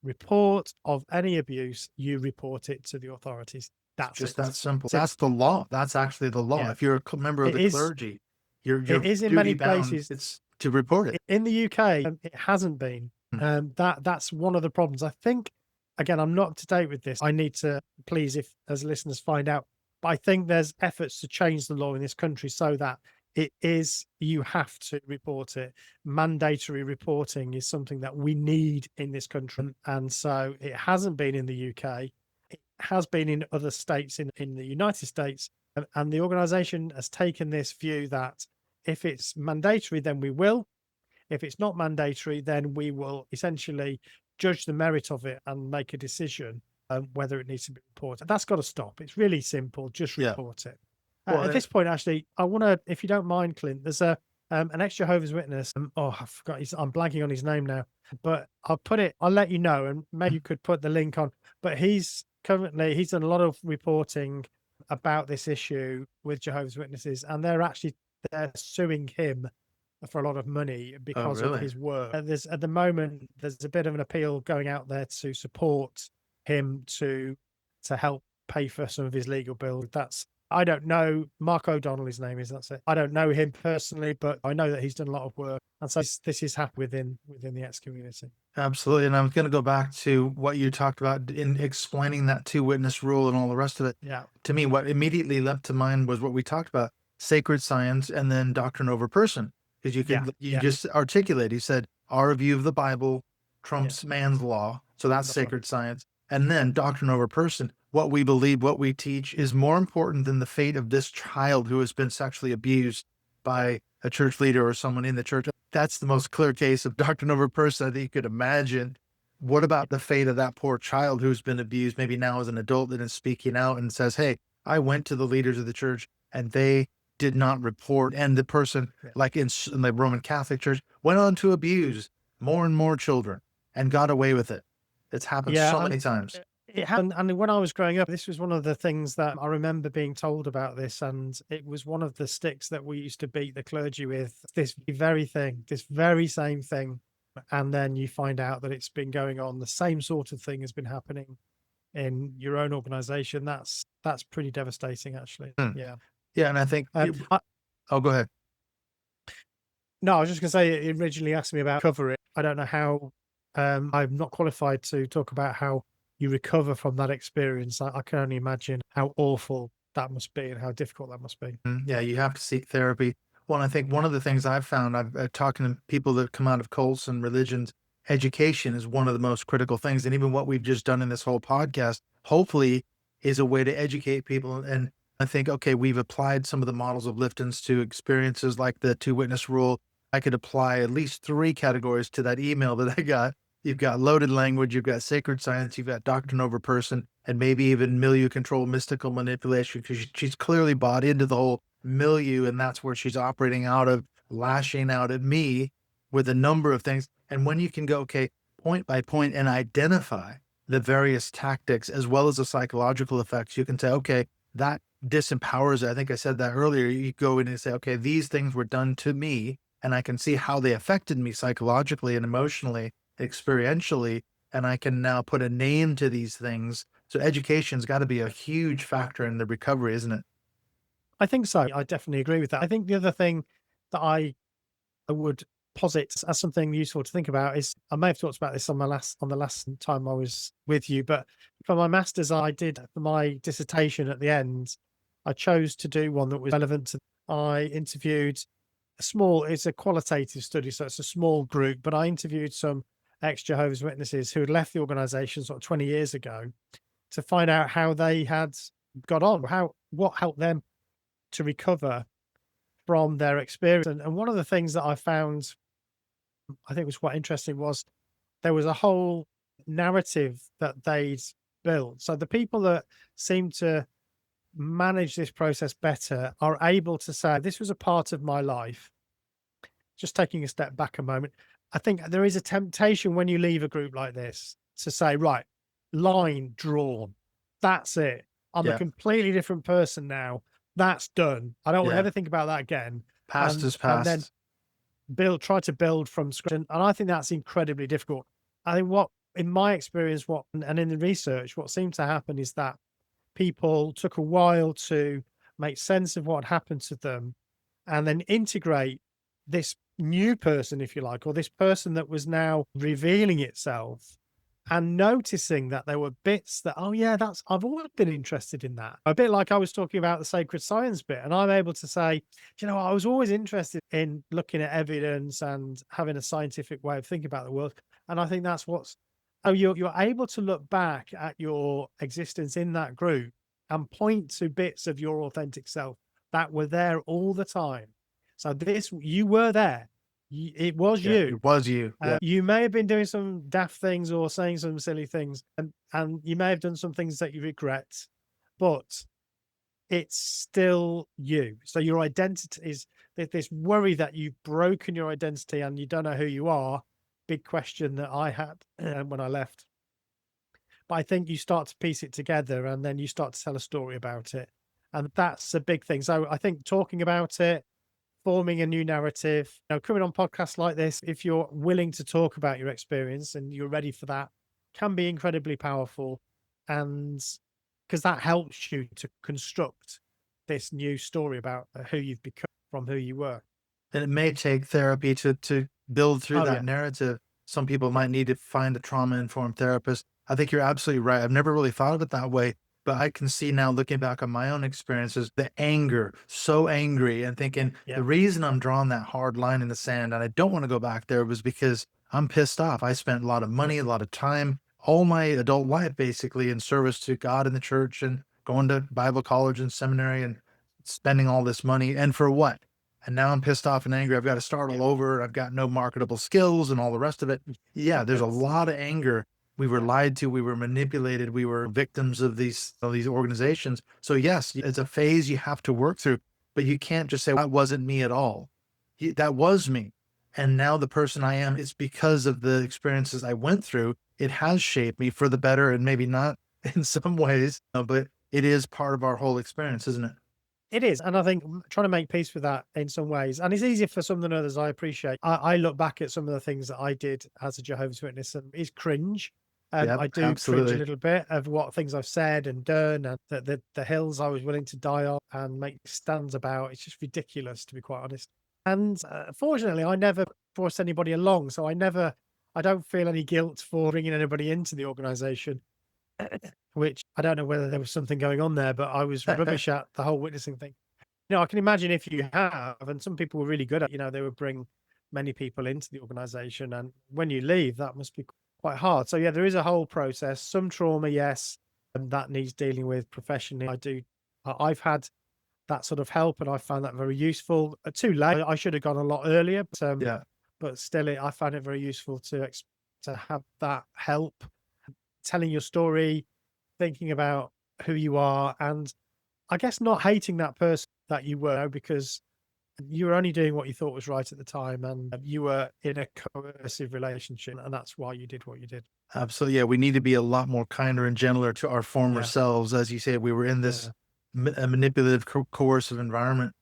report of any abuse, you report it to the authorities. It's That's just it. that simple. That's it. That's the law. That's actually the law. Yeah, If you're a member of it the is. clergy, you're It is in duty many bound. places. It's to report it. In the UK, it hasn't been. Hmm. That's one of the problems. I think, again, I'm not up to date with this. I need to, please, if as listeners find out. But I think there's efforts to change the law in this country so that it is, you have to report it. Mandatory reporting is something that we need in this country. And so it hasn't been in the UK. It has been in other states in the United States. And the organization has taken this view that if it's mandatory, then we will. If it's not mandatory, then we will essentially judge the merit of it and make a decision whether it needs to be reported. That's got to stop. It's really simple. Just Yeah. report it. Well, At this point, actually, I want to, if you don't mind, Clint, there's an ex-Jehovah's Witness. I forgot. I'm blanking on his name now, but I'll let you know, and maybe you could put the link on. But he's done a lot of reporting about this issue with Jehovah's Witnesses, and they're suing him for a lot of money oh, because of really? his work. There's at the moment there's a bit of an appeal going out there to support him to help pay for some of his legal bills. I don't know Mark O'Donnell, his name is, that's it. I don't know him personally, but I know that he's done a lot of work. And so this is happening within the X community. Absolutely. And I'm going to go back to what you talked about in explaining that two witness rule and all the rest of it. Yeah. To me, what immediately leapt to mind was what we talked about, sacred science and then doctrine over person. Because you Yeah. just articulate, you said, our view of the Bible trumps man's law. So that's That's right. sacred science. And then doctrine over person. What we believe, what we teach is more important than the fate of this child who has been sexually abused by a church leader or someone in the church. That's the most clear case of doctrine over person I think you could imagine. What about the fate of that poor child who's been abused, maybe now as an adult, that is speaking out and says, hey, I went to the leaders of the church and they did not report. And the person, like in the Roman Catholic Church, went on to abuse more and more children and got away with it. It's happened so many times. It happened, and when I was growing up, this was one of the things that I remember being told about this, and it was one of the sticks that we used to beat the clergy with, this very thing, this very same thing. And then you find out that it's been going on, the same sort of thing has been happening in your own organization. That's pretty devastating, actually. Yeah. Yeah, and I think oh, go ahead. No, I was just gonna say, it originally asked me about recovery. I don't know how, I'm not qualified to talk about how you recover from that experience. I can only imagine how awful that must be and how difficult that must be. Yeah, you have to seek therapy. Well, and I think one of the things I've found, I've talking to people that come out of cults and religions, education is one of the most critical things. And even what we've just done in this whole podcast, hopefully, is a way to educate people. And I think, okay, we've applied some of the models of Lifton's to experiences like the two witness rule. I could apply at least 3 categories to that email that I got. You've got loaded language, you've got sacred science, you've got doctrine over person, and maybe even milieu control, mystical manipulation, because she's clearly bought into the whole milieu, and that's where she's operating out of, lashing out at me with a number of things. And when you can go, okay, point by point and identify the various tactics as well as the psychological effects, you can say, okay, that disempowers it. I think I said that earlier. You go in and say, okay, these things were done to me, and I can see how they affected me psychologically and emotionally, experientially, and I can now put a name to these things. So education's got to be a huge factor in the recovery, isn't it? I think so. I definitely agree with that. I think the other thing that I would posit as something useful to think about is, I may have talked about this on the last time I was with you, but for my master's, I did for my dissertation at the end, I chose to do one that was relevant to. I interviewed it's a qualitative study, so it's a small group, but I interviewed some ex-Jehovah's Witnesses who had left the organization sort of 20 years ago to find out how they had got on, what helped them to recover from their experience. And one of the things that I found, I think was quite interesting, was there was a whole narrative that they'd built. So the people that seem to manage this process better are able to say, this was a part of my life. Just taking a step back a moment, I think there is a temptation when you leave a group like this to say, right, line drawn. That's it. I'm a completely different person now. That's done. I don't want to ever think about that again. Past is past. And then try to build from scratch. And I think that's incredibly difficult. I think in my experience, and in the research, what seemed to happen is that people took a while to make sense of what happened to them and then integrate this new person, if you like, or this person that was now revealing itself, and noticing that there were bits that, oh yeah, I've always been interested in that. A bit like I was talking about the sacred science bit, and I'm able to say, I was always interested in looking at evidence and having a scientific way of thinking about the world. And I think that's you're able to look back at your existence in that group and point to bits of your authentic self that were there all the time. So you were there. It was you. It was you. You may have been doing some daft things or saying some silly things, and you may have done some things that you regret, but it's still you. So your identity is this worry that you've broken your identity and you don't know who you are. Big question that I had when I left. But I think you start to piece it together and then you start to tell a story about it. And that's a big thing. So I think talking about it, forming a new narrative, coming on podcasts like this, if you're willing to talk about your experience and you're ready for that, can be incredibly powerful. And because that helps you to construct this new story about who you've become from who you were. And it may take therapy to build through Oh that yeah, narrative. Some people yeah, might need to find a trauma-informed therapist. I think you're absolutely right. I've never really thought of it that way, but I can see now looking back on my own experiences, the anger, so angry and thinking yeah, the reason I'm drawing that hard line in the sand and I don't want to go back there was because I'm pissed off. I spent a lot of money, a lot of time, all my adult life basically in service to God and the church and going to Bible college and seminary and spending all this money. And for what? And now I'm pissed off and angry. I've got to start yeah. all over. I've got no marketable skills and all the rest of it. Yeah, there's a Yes, lot of anger. We were yeah. lied to. We were manipulated. We were victims of these organizations. So yes, it's a phase you have to work through, but you can't just say that wasn't me at all. That was me. And now the person I am is because of the experiences I went through. It has shaped me for the better and maybe not in some ways, but it is part of our whole experience, isn't it? It is, and I think trying to make peace with that in some ways, and it's easier for some than others. I appreciate. I look back at some of the things that I did as a Jehovah's Witness, and it's cringe. Yep, I do cringe a absolutely. little bit of what things I've said and done, and the hills I was willing to die on and make stands about. It's just ridiculous, to be quite honest. And fortunately, I never forced anybody along, so I don't feel any guilt for bringing anybody into the organisation. Which I don't know whether there was something going on there, but I was rubbish at the whole witnessing thing. I can imagine if you have, and some people were really good at, they would bring many people into the organization. And when you leave, that must be quite hard. So, yeah, there is a whole process, some trauma, yes, and that needs dealing with professionally. I've had that sort of help and I found that very useful. Too late. I should have gone a lot earlier, Yeah. but still, I found it very useful to have that help, telling your story, thinking about who you are, and I guess not hating that person that you were because you were only doing what you thought was right at the time and you were in a coercive relationship and that's why you did what you did. Absolutely. Yeah, we need to be a lot more kinder and gentler to our former Yeah. selves. As you said, we were in this Yeah. manipulative, coercive environment.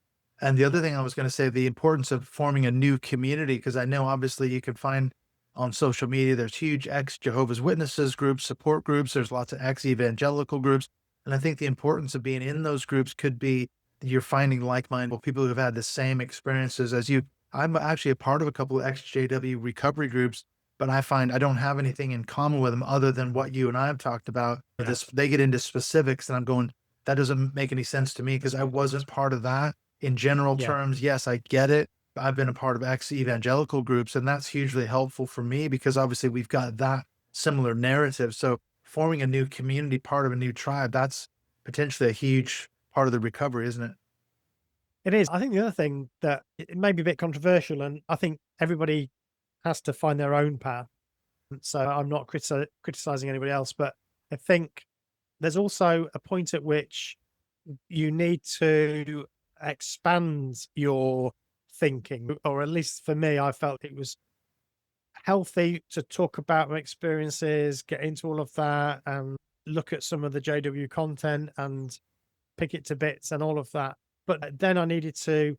And the other Yeah. thing I was going to say, the importance of forming a new community, because I know obviously you can find on social media, there's huge ex-Jehovah's Witnesses groups, support groups, there's lots of ex-Evangelical groups. And I think the importance of being in those groups could be you're finding like-minded people who've had the same experiences as you. I'm actually a part of a couple of ex-JW recovery groups, but I find I don't have anything in common with them other than what you and I have talked about. Yeah. They get into specifics, and I'm going, that doesn't make any sense to me because I wasn't part of that. In general Yeah. terms, yes, I get it. I've been a part of ex-evangelical groups, and that's hugely helpful for me because obviously we've got that similar narrative. So forming a new community, part of a new tribe, that's potentially a huge part of the recovery, isn't it? It is. I think the other thing that it may be a bit controversial, and I think everybody has to find their own path. So I'm not criticizing anybody else, but I think there's also a point at which you need to expand your thinking, or at least for me, I felt it was healthy to talk about my experiences, get into all of that, and look at some of the JW content and pick it to bits and all of that. But then I needed to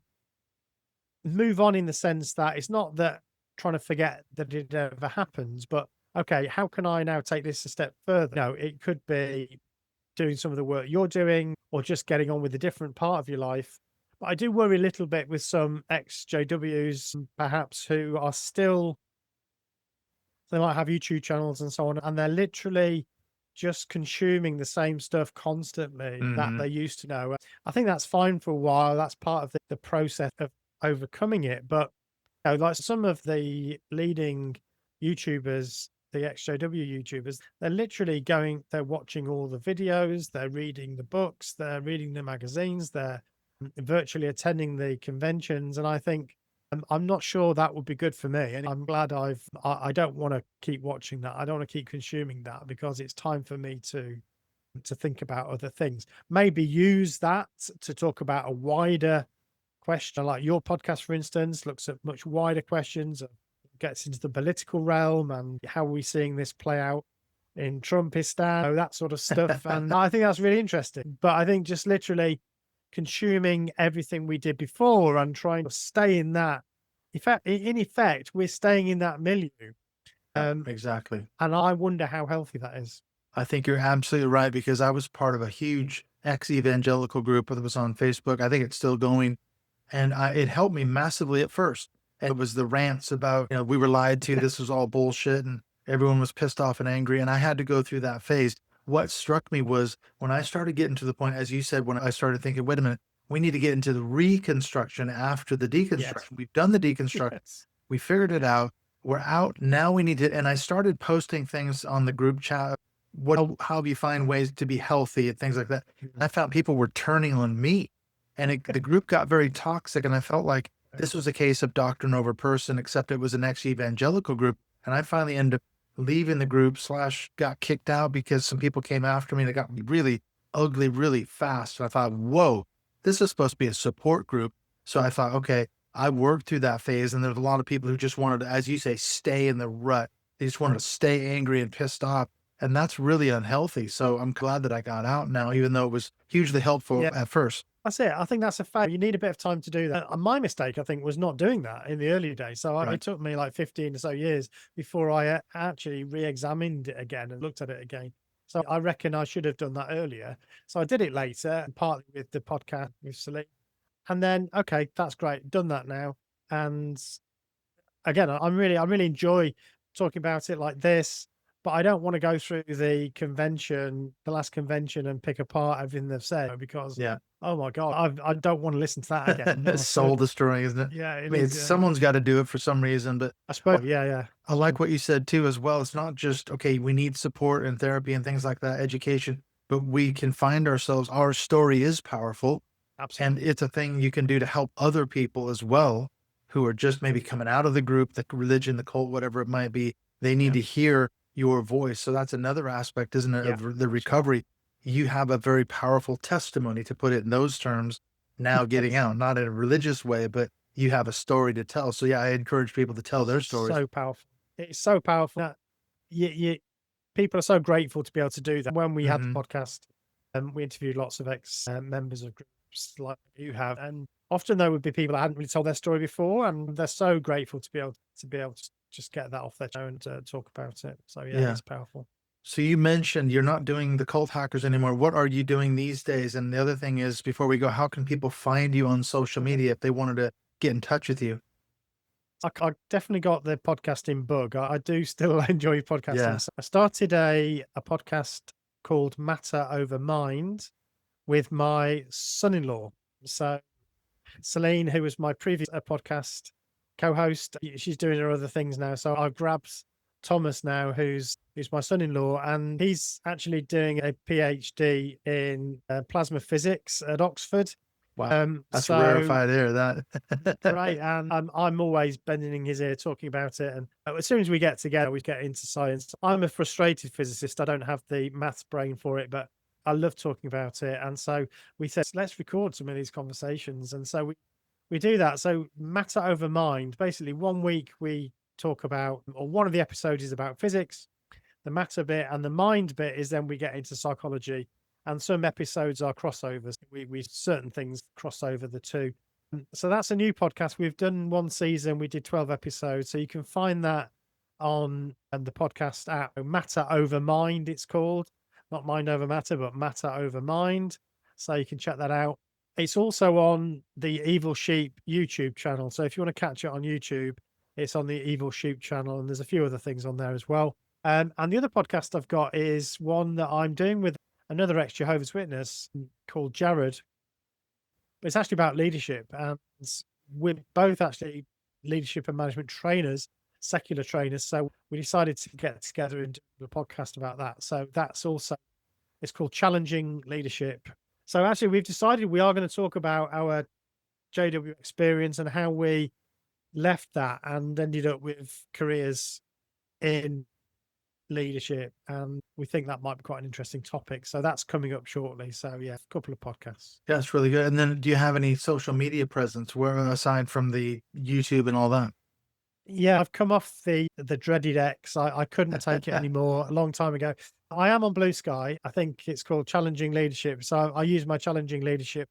move on in the sense that it's not that trying to forget that it ever happens, but okay, how can I now take this a step further? No, it could be doing some of the work you're doing or just getting on with a different part of your life. But I do worry a little bit with some ex JWs, perhaps, who are still, they might have YouTube channels and so on, and they're literally just consuming the same stuff constantly that Hmm. they used to know. I think that's fine for a while. That's part of the process of overcoming it. But like some of the leading YouTubers, the ex-JW YouTubers, they're literally they're watching all the videos, they're reading the books, they're reading the magazines, they're virtually attending the conventions. And I think I'm not sure that would be good for me. And I'm glad I don't want to keep watching that. I don't want to keep consuming that because it's time for me to think about other things. Maybe use that to talk about a wider question, like your podcast, for instance, looks at much wider questions, gets into the political realm and how are we seeing this play out in Trumpistan, that sort of stuff. And I think that's really interesting. But I think just literally consuming everything we did before and trying to stay in that. In effect, we're staying in that milieu. Yeah, Um, exactly. and I wonder how healthy that is. I think you're absolutely right because I was part of a huge ex-Evangelical group that was on Facebook. I think it's still going. And it helped me massively at first. And it was the rants about, we were lied to. This was all bullshit. And everyone was pissed off and angry. And I had to go through that phase. What struck me was when I started getting to the point, as you said, when I started thinking, wait a minute, we need to get into the reconstruction after the deconstruction. Yes. We've done the deconstruction. Yes. We figured it out. We're out. Now we need to, and I started posting things on the group chat. How do you find ways to be healthy and things like that? And I found people were turning on me, and the group got very toxic. And I felt like this was a case of doctrine over person, except it was an ex-evangelical group. And I finally ended up leaving the group / got kicked out because some people came after me and it got really ugly really fast. And I thought, whoa, this is supposed to be a support group. So I thought, okay, I worked through that phase. And there's a lot of people who just wanted to, as you say, stay in the rut. They just wanted to stay angry and pissed off. And that's really unhealthy. So I'm glad that I got out now, even though it was hugely helpful Yeah. at first. That's it. I think that's a fact. You need a bit of time to do that. And my mistake, I think, was not doing that in the early days. So Right. it took me like 15 or so years before I actually re-examined it again and looked at it again. So I reckon I should have done that earlier. So I did it later, partly with the podcast with Celine. And then, okay, that's great. Done that now. And again, I really enjoy talking about it like this, but I don't want to go through the last convention, and pick apart everything they've said because, Yeah. oh my God, I don't want to listen to that again. It's soul destroying, isn't it? Yeah, I it mean, is. someone's got to do it for some reason, but I suppose. Yeah. I like what you said too, as well. It's not just, okay, we need support and therapy and things like that, education, but we can find ourselves, our story is powerful. Absolutely. And it's a thing you can do to help other people as well, who are just maybe coming out of the group, the religion, the cult, whatever it might be. They need to hear your voice. So that's another aspect, isn't it, Yeah, of the recovery. You have a very powerful testimony, to put it in those terms, now getting out, not in a religious way, but you have a story to tell. So yeah, I encourage people to tell their stories. So powerful. It's so powerful that people are so grateful to be able to do that. When we had the Mhm. podcast, we interviewed lots of ex members of groups like you have, and often there would be people that hadn't really told their story before, and they're so grateful to be able to just get that off their chest and talk about it. So yeah, Yeah. it's powerful. So you mentioned you're not doing the cult hackers anymore. What are you doing these days? And the other thing is, before we go, how can people find you on social media if they wanted to get in touch with you? I definitely got the podcasting bug. I do still enjoy podcasting. Yeah. So I started a podcast called Matter Over Mind with my son-in-law. So Celine, who was my previous podcast co-host, she's doing her other things now. So I've grabbed Thomas now, who's my son-in-law, and he's actually doing a PhD in plasma physics at Oxford. Wow. That's So rarefied air, that. right, and I'm always bending in his ear talking about it. And as soon as we get together, we get into science. I'm a frustrated physicist. I don't have the maths brain for it, but I love talking about it. And so we said, let's record some of these conversations. And so we do that. So Matter Over Mind, basically 1 week we talk about, or one of the episodes is about physics, the matter bit, and the mind bit is then we get into psychology. And some episodes are crossovers. We certain things cross over the two. So that's a new podcast. We've done one season. We did 12 episodes. So you can find that on the podcast app. Matter Over Mind, it's called. Not Mind Over Matter, but Matter Over Mind. So you can check that out. It's also on the Evil Sheep YouTube channel. So if you want to catch it on YouTube, it's on the Evil Sheep channel. And there's a few other things on there as well. And the other podcast I've got is one that I'm doing with another ex-Jehovah's Witness called Jared. It's actually about leadership, and we're both actually leadership and management trainers, secular trainers. So we decided to get together and do a podcast about that. So that's also, it's called Challenging Leadership. So actually we've decided we are going to talk about our JW experience and how we left that and ended up with careers in leadership, and we think that might be quite an interesting topic. So that's coming up shortly. So yeah, a couple of podcasts. Yeah, it's really good. And then do you have any social media presence where, aside from the YouTube and all that? Yeah, I've come off the dreaded X. I couldn't take it anymore a long time ago. I am on Blue Sky. I think it's called Challenging Leadership. So I use my Challenging Leadership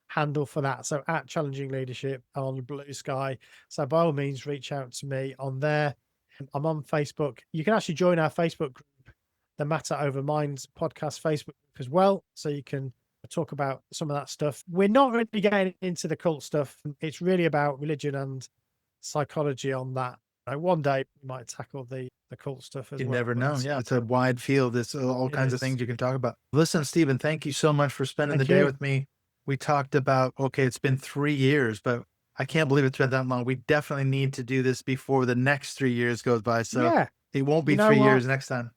handle for that. So at Challenging Leadership on Blue Sky. So by all means, reach out to me on there. I'm on Facebook. You can actually join our Facebook group, the Matter Over Minds podcast Facebook group as well. So you can talk about some of that stuff. We're not really getting into the cult stuff. It's really about religion and psychology on that. One day we might tackle the cult stuff as You well. never but know. that's- Yeah, it's a wide field. It's all It kinds of is. things you can talk about. Listen, Stephen, thank you so much for spending the Thank day you. with me. We talked about, okay, it's been 3 years, but I can't believe it's been that long. We definitely need to do this before the next 3 years goes by. So Yeah. it won't be You know 3 years what? next time.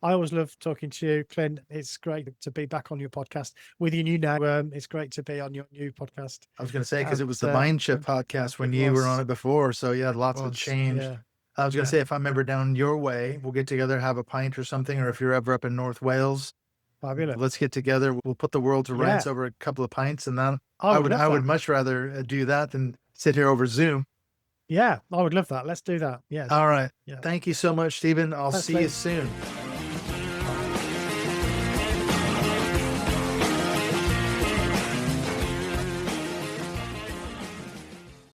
I always love talking to you, Clint. It's great to be back on your podcast with you now. It's great to be on your new podcast. I was going to say, because it was the And, Mind Shift podcast when it you were was. on it before. So yeah, lots have Was, changed. yeah. I was going to Yeah. say, if I'm ever down your way, we'll get together, have a pint or something. Or if you're ever up in North Wales, Fabulous. let's get together. We'll put the world to rights Yeah. over a couple of pints, and then I would love I would that. much rather do that than sit here over Zoom. Yeah, I would love that. Let's do that. Yes. All right. Yeah. Thank you so much, Stephen. I'll Thanks, see you Lee. soon.